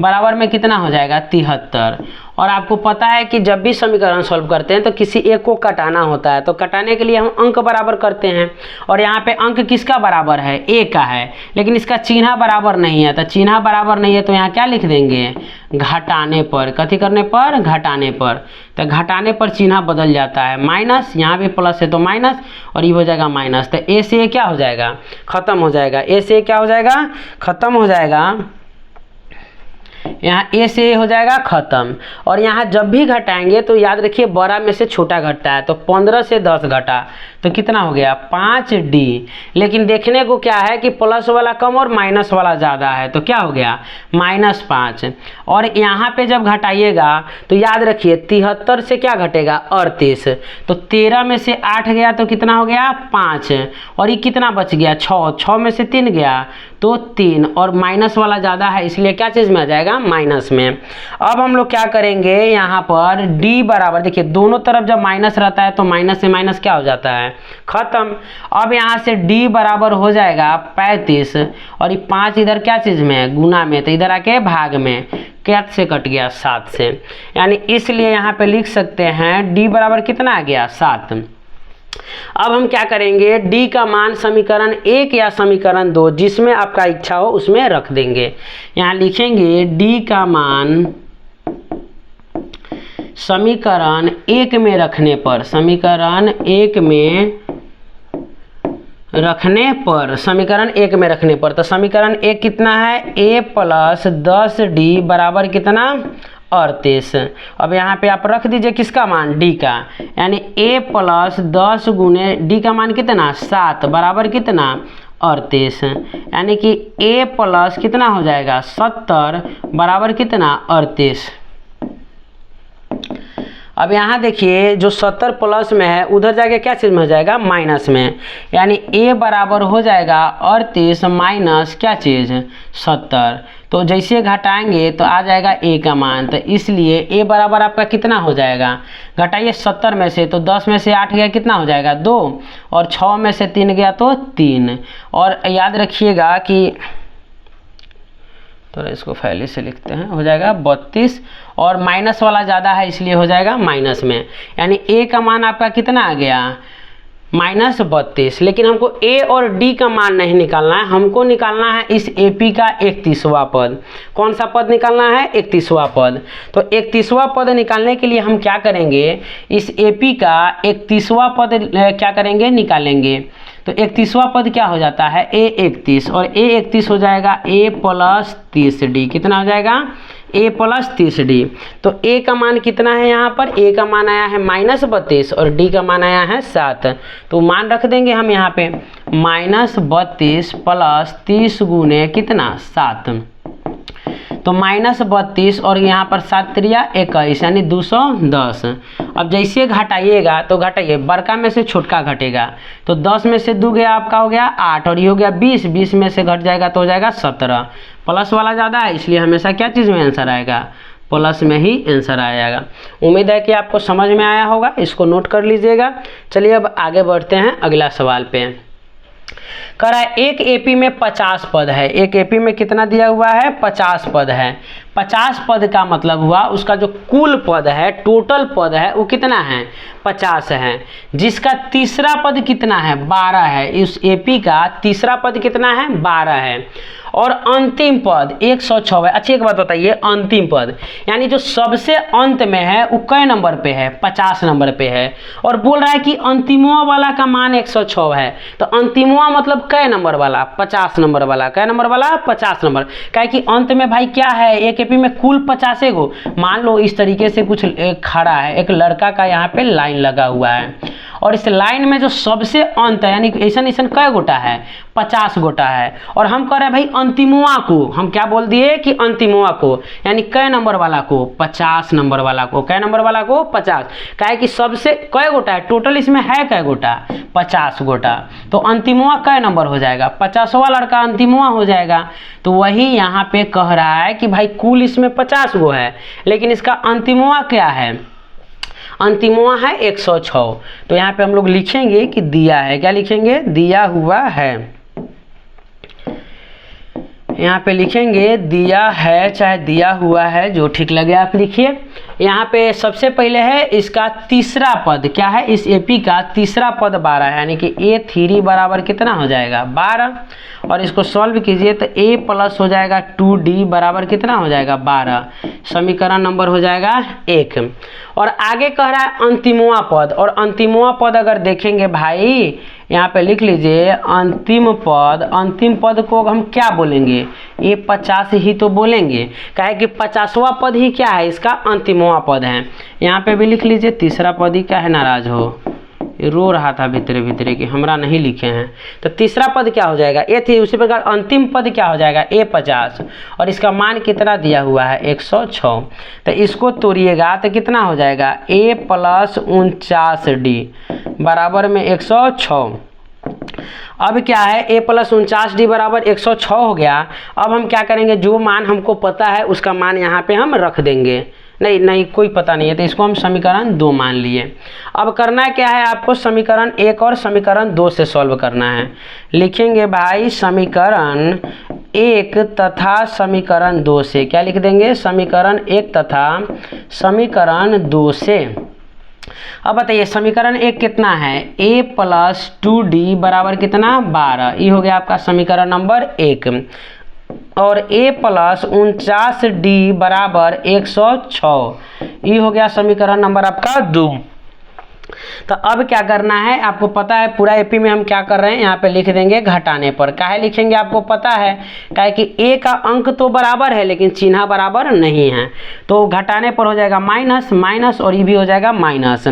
बराबर में कितना हो जाएगा? 73। और आपको पता है कि जब भी समीकरण सॉल्व करते हैं तो किसी एक को कटाना होता है, तो कटाने के लिए हम अंक बराबर करते हैं। और यहाँ पे अंक किसका बराबर है? A का है, लेकिन इसका चिन्ह बराबर नहीं है। तो चिन्ह बराबर नहीं है तो यहाँ क्या लिख देंगे? घटाने पर। कथी करने पर? घटाने पर। तो घटाने पर चिन्ह बदल जाता है, माइनस, यहाँ भी प्लस है तो माइनस, और ये हो जाएगा माइनस। तो A से क्या हो जाएगा? खत्म हो जाएगा। A से क्या हो जाएगा? खत्म हो जाएगा। यहाँ A से हो जाएगा खत्म। और यहाँ जब भी घटाएंगे तो याद रखिए बड़ा में से छोटा घटता है, तो 15 से 10 घटा तो कितना हो गया? 5D। लेकिन देखने को क्या है कि प्लस वाला कम और माइनस वाला ज़्यादा है, तो क्या हो गया? -5। और यहाँ पे जब घटाइएगा तो याद रखिए 73 से क्या घटेगा? 38। तो 13 में से 8 गया तो कितना हो गया? 5। और ये कितना बच गया? 6। 6 में से 3 गया तो 3, और माइनस वाला ज़्यादा है इसलिए क्या चीज़ में आ जाएगा? माइनस में। अब हम लोग क्या करेंगे यहाँ पर? D बराबर, देखिए दोनों तरफ जब माइनस रहता है तो माइनस से माइनस क्या हो जाता है? खत्म। अब यहाँ से D बराबर हो जाएगा 35, और ये 5 इधर क्या चीज़ में है? गुना में, तो इधर आके भाग में, क्या से कट गया? 7 से। यानी इसलिए यहाँ पे लिख सकते हैं D बराबर कितना आ गया? 7। अब हम क्या करेंगे? D का मान समीकरण 1 या समीकरण 2 जिसमें आपका इच्छा हो उसमें रख देंगे। यहाँ लिखेंगे D का मान समीकरण 1 में रखने पर, समीकरण 1 में रखने पर, समीकरण 1 में रखने पर, तो समीकरण 1 कितना है? A + 10D बराबर कितना? 38। अब यहाँ पे आप रख दीजिए किसका मान? D का, यानी A + 10 गुने D का मान कितना? 7 बराबर कितना? 38। यानी कि A + कितना हो जाएगा? 70 बराबर कितना? 38। अब यहाँ देखिए जो 70 प्लस में है उधर जाके क्या चीज़ में हो जाएगा? माइनस में। यानी A बराबर हो जाएगा 38 माइनस क्या चीज़? 70। तो जैसे घटाएंगे तो आ जाएगा A का मान, तो इसलिए A बराबर आपका कितना हो जाएगा? घटाइए 70 में से, तो 10 में से 8 गया कितना हो जाएगा? 2, और 6 में से 3 गया तो 3। और याद रखिएगा कि तो इसको पहले से लिखते हैं, हो जाएगा 32, और माइनस वाला ज़्यादा है इसलिए हो जाएगा माइनस में। यानी A का मान आपका कितना आ गया? -32। लेकिन हमको A और D का मान नहीं निकालना है, हमको निकालना है इस AP का 31वां पद। कौन सा पद निकालना है? 31वां पद। तो 31वां पद निकालने के लिए हम क्या करेंगे? इस AP का 31वां पद क्या करेंगे? निकालेंगे। तो 31वां पद क्या हो जाता है? A31, और A31 हो जाएगा A + 30D। कितना हो जाएगा? A + 30D। तो A का मान कितना है यहाँ पर? A का मान आया है -32 और D का मान आया है 7। तो मान रख देंगे हम यहाँ पे -32 + 30 गुने कितना? 7। तो -32 और यहाँ पर 7 त्रिया 21 यानी 210। अब जैसे घटाइएगा तो घटाइए, बड़का में से छोटका घटेगा, तो 10 में से 2 गया आपका हो गया 8 और ये हो गया 20, 20 में से घट जाएगा तो हो जाएगा 17। प्लस वाला ज़्यादा है इसलिए हमेशा क्या चीज़ में आंसर आएगा, प्लस में ही आंसर आ जाएगा। उम्मीद है कि आपको समझ में आया होगा, इसको नोट कर लीजिएगा। चलिए अब आगे बढ़ते हैं अगला सवाल पे। कह रहा है एक एपी में 50 पद है। एक एपी में कितना दिया हुआ है, 50 पद है। 50 पद का मतलब हुआ उसका जो कुल पद है, टोटल पद है वो कितना है, 50 है, जिसका तीसरा पद कितना है, 12 है। इस एपी का तीसरा पद कितना है, 12 है और अंतिम पद 106 है। अच्छी एक बात बताइए, अंतिम पद यानी जो सबसे अंत में है वो कै नंबर पे है, 50 नंबर पे है, और बोल रहा है कि अंतिमवा वाला का मान 106 है। तो अंतिमवा मतलब कै नंबर वाला, 50 नंबर वाला। कै नंबर वाला, 50 नंबर। क्या कि अंत में भाई क्या है, एक एपी में कुल 50 गो। मान लो इस तरीके से कुछ खड़ा है, एक लड़का का यहाँ पे लाइन लगा हुआ है और इस लाइन में जो सबसे अंत है यानी ऐसा कै गोटा है, 50 गोटा है। और हम कह रहे हैं भाई अंतिमवा को, हम क्या बोल दिए कि अंतिमवा को यानी कै नंबर वाला को, 50 नंबर वाला को। कै नंबर वाला को 50, क्या है कि सबसे कै गोटा है, टोटल इसमें है कै गोटा, 50 गोटा। तो अंतिमवा कै नंबर हो जाएगा, 50वां लड़का अंतिमवा हो जाएगा। तो वही यहाँ पे कह रहा है कि भाई कुल इसमें 50 गो है लेकिन इसका अंतिमवा क्या है, अंतिमवा है 106। तो यहाँ पे हम लोग लिखेंगे कि दिया है, क्या लिखेंगे, दिया हुआ है। यहाँ पे लिखेंगे दिया है चाहे दिया हुआ है, जो ठीक लगे आप लिखिए। यहाँ पे सबसे पहले है इसका तीसरा पद क्या है, इस एपी का तीसरा पद 12 है, यानी कि A3 बराबर कितना हो जाएगा, 12। और इसको सॉल्व कीजिए तो A प्लस हो जाएगा 2D बराबर कितना हो जाएगा, 12। समीकरण नंबर हो जाएगा 1। और आगे कह रहा है अंतिमवा पद, और अंतिमवा पद अगर देखेंगे भाई यहाँ पे लिख लीजिए अंतिम पद। अंतिम पद को हम क्या बोलेंगे, ये 50 ही तो बोलेंगे, काहे कि 50वां पद ही क्या है, इसका अंतिमवा पद है। यहाँ पे भी लिख लीजिए तीसरा पद ही क्या है, नाराज हो, रो रहा था भीतरे भीतरे कि हमरा नहीं लिखे हैं। तो तीसरा पद क्या हो जाएगा, ए थी। उसी प्रकार अंतिम पद क्या हो जाएगा, A50 और इसका मान कितना दिया हुआ है, 106। तो इसको तोड़िएगा तो कितना हो जाएगा, A + 49D बराबर में 106। अब क्या है, A + 49D बराबर 106 हो गया। अब हम क्या करेंगे, जो मान हमको पता है उसका मान यहाँ पे हम रख देंगे। नहीं कोई पता नहीं है तो इसको हम समीकरण 2 मान लिए। अब करना क्या है आपको, समीकरण 1 और समीकरण 2 से सॉल्व करना है। लिखेंगे भाई समीकरण 1 तथा समीकरण 2 से, क्या लिख देंगे, समीकरण 1 तथा समीकरण 2 से। अब बताइए समीकरण 1 कितना है, A + 2D बराबर कितना, 12। ये हो गया आपका समीकरण नंबर 1। और A + 49D बराबर 106, ये हो गया समीकरण नंबर आपका 2। तो अब क्या करना है, आपको पता है पूरा एपी में हम क्या कर रहे हैं, यहाँ पे लिख देंगे घटाने पर। काहे लिखेंगे आपको पता है, काहे कि ए का अंक तो बराबर है लेकिन चिन्ह बराबर नहीं है, तो घटाने पर हो जाएगा माइनस माइनस और ये भी हो जाएगा माइनस।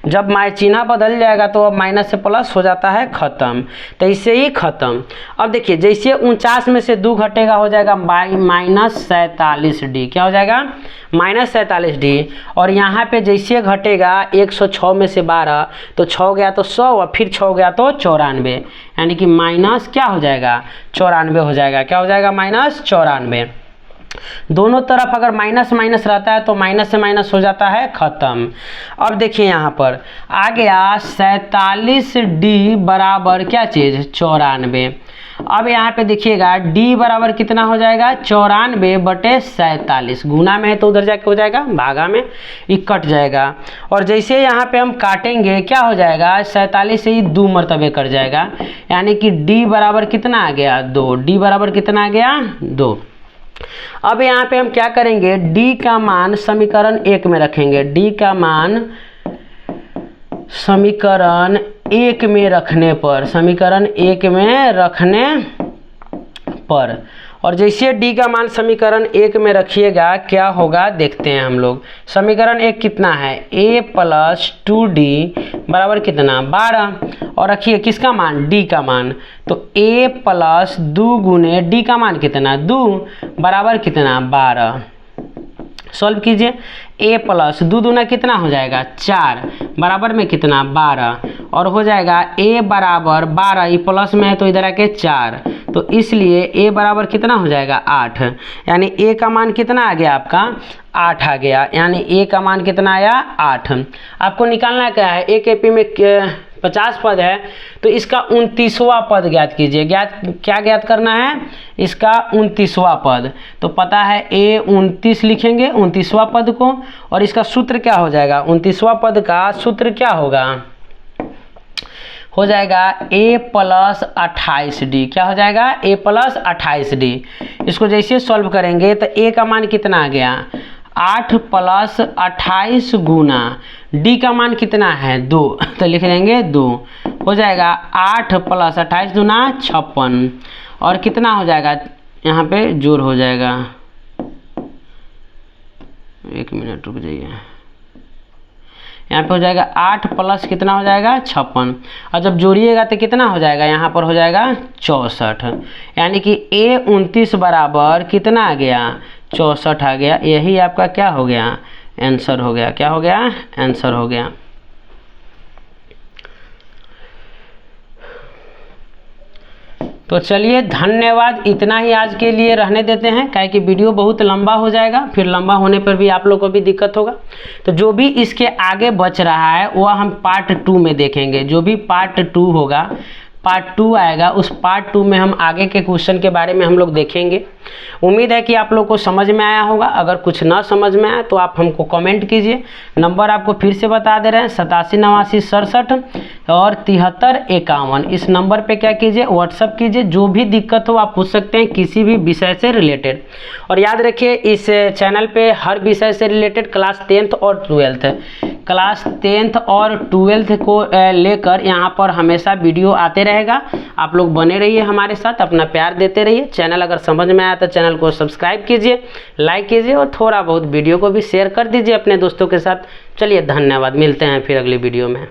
जब चिन्ह बदल जाएगा तो अब माइनस से प्लस हो जाता है, खत्म। तो इससे ही खत्म। अब देखिए जैसे 49 में से 2 घटेगा हो जाएगा -47D, क्या हो जाएगा, -47D। और यहाँ पे जैसे घटेगा 106 में से 12, तो 6 गया तो 100 और फिर 6 गया तो 94, यानी कि माइनस क्या हो जाएगा, 94 हो जाएगा। क्या हो जाएगा, -94। दोनों तरफ अगर माइनस माइनस रहता है तो माइनस से माइनस हो जाता है, खत्म। अब देखिए यहाँ पर आ गया 47D बराबर क्या चीज़, 94। अब यहाँ पे देखिएगा D बराबर कितना हो जाएगा, 94/47। गुना में है तो उधर जाके हो जाएगा भागा में, ये कट जाएगा। और जैसे यहाँ पे हम काटेंगे क्या हो जाएगा, 47 से ही 2 मरतबे कट जाएगा, यानी कि D बराबर कितना आ गया, 2। D बराबर कितना आ गया, 2। अब यहाँ पे हम क्या करेंगे, D का मान समीकरण 1 में रखेंगे। D का मान समीकरण 1 में रखने पर, समीकरण 1 में रखने पर, और जैसे डी का मान समीकरण 1 में रखिएगा क्या होगा देखते हैं हम लोग। समीकरण 1 कितना है, a + 2d बराबर कितना 12, और रखिए किसका मान, डी का मान, तो a + 2 गुने डी का मान कितना 2 बराबर कितना 12। सॉल्व कीजिए, a + 2 दूना कितना हो जाएगा 4 बराबर में कितना 12, और हो जाएगा a बराबर 12, ये प्लस में है तो इधर आके 4, तो इसलिए a बराबर कितना हो जाएगा 8, यानी a का मान कितना आ गया आपका 8 आ गया, यानी a का मान कितना आया 8। आपको निकालना क्या है, एक एपी में 50 पद है तो इसका 29वां पद ज्ञात कीजिए। क्या ज्ञात करना है, इसका 29वां पद, तो पता है a 29 लिखेंगे 29वां पद को, और इसका सूत्र क्या हो जाएगा, 29वां पद का सूत्र क्या होगा, हो जाएगा a + 28d, क्या हो जाएगा a + 28d। इसको जैसे सॉल्व करेंगे तो a का मान कितना आ गया 8 + 28 गुना d का मान कितना है 2, तो लिख देंगे 2, हो जाएगा 8 + 28 दूना 56, और कितना हो जाएगा यहाँ पे जोड़ हो जाएगा, 1 मिनट रुक जाइए, यहाँ पे हो जाएगा 8 प्लस कितना हो जाएगा 56, और जब जोड़िएगा तो कितना हो जाएगा, यहाँ पर हो जाएगा 64, यानी कि a 29 बराबर कितना आ गया 64 आ गया। यही आपका क्या हो गया आंसर हो गया, क्या हो गया आंसर हो गया। तो चलिए धन्यवाद, इतना ही आज के लिए रहने देते हैं, काहे कि वीडियो बहुत लंबा हो जाएगा, फिर लंबा होने पर भी आप लोग को भी दिक्कत होगा। तो जो भी इसके आगे बच रहा है वह हम पार्ट 2 में देखेंगे। जो भी पार्ट 2 होगा, पार्ट 2 आएगा, उस पार्ट 2 में हम आगे के क्वेश्चन के बारे में हम लोग देखेंगे। उम्मीद है कि आप लोग को समझ में आया होगा। अगर कुछ ना समझ में आया तो आप हमको कमेंट कीजिए। नंबर आपको फिर से बता दे रहे हैं 87 89 67 और 73 51। इस नंबर पे क्या कीजिए, व्हाट्सअप कीजिए। जो भी दिक्कत हो आप पूछ सकते हैं किसी भी विषय से रिलेटेड। और याद रखिए इस चैनल पे हर विषय से रिलेटेड क्लास 10th और 12th क्लास 10th और 12th को लेकर यहाँ पर हमेशा वीडियो आते रहेगा। आप लोग बने रहिए हमारे साथ, अपना प्यार देते रहिए। चैनल अगर समझ में आया तो चैनल को सब्सक्राइब कीजिए, लाइक कीजिए और थोड़ा बहुत वीडियो को भी शेयर कर दीजिए अपने दोस्तों के साथ। चलिए धन्यवाद, मिलते हैं फिर अगली वीडियो में।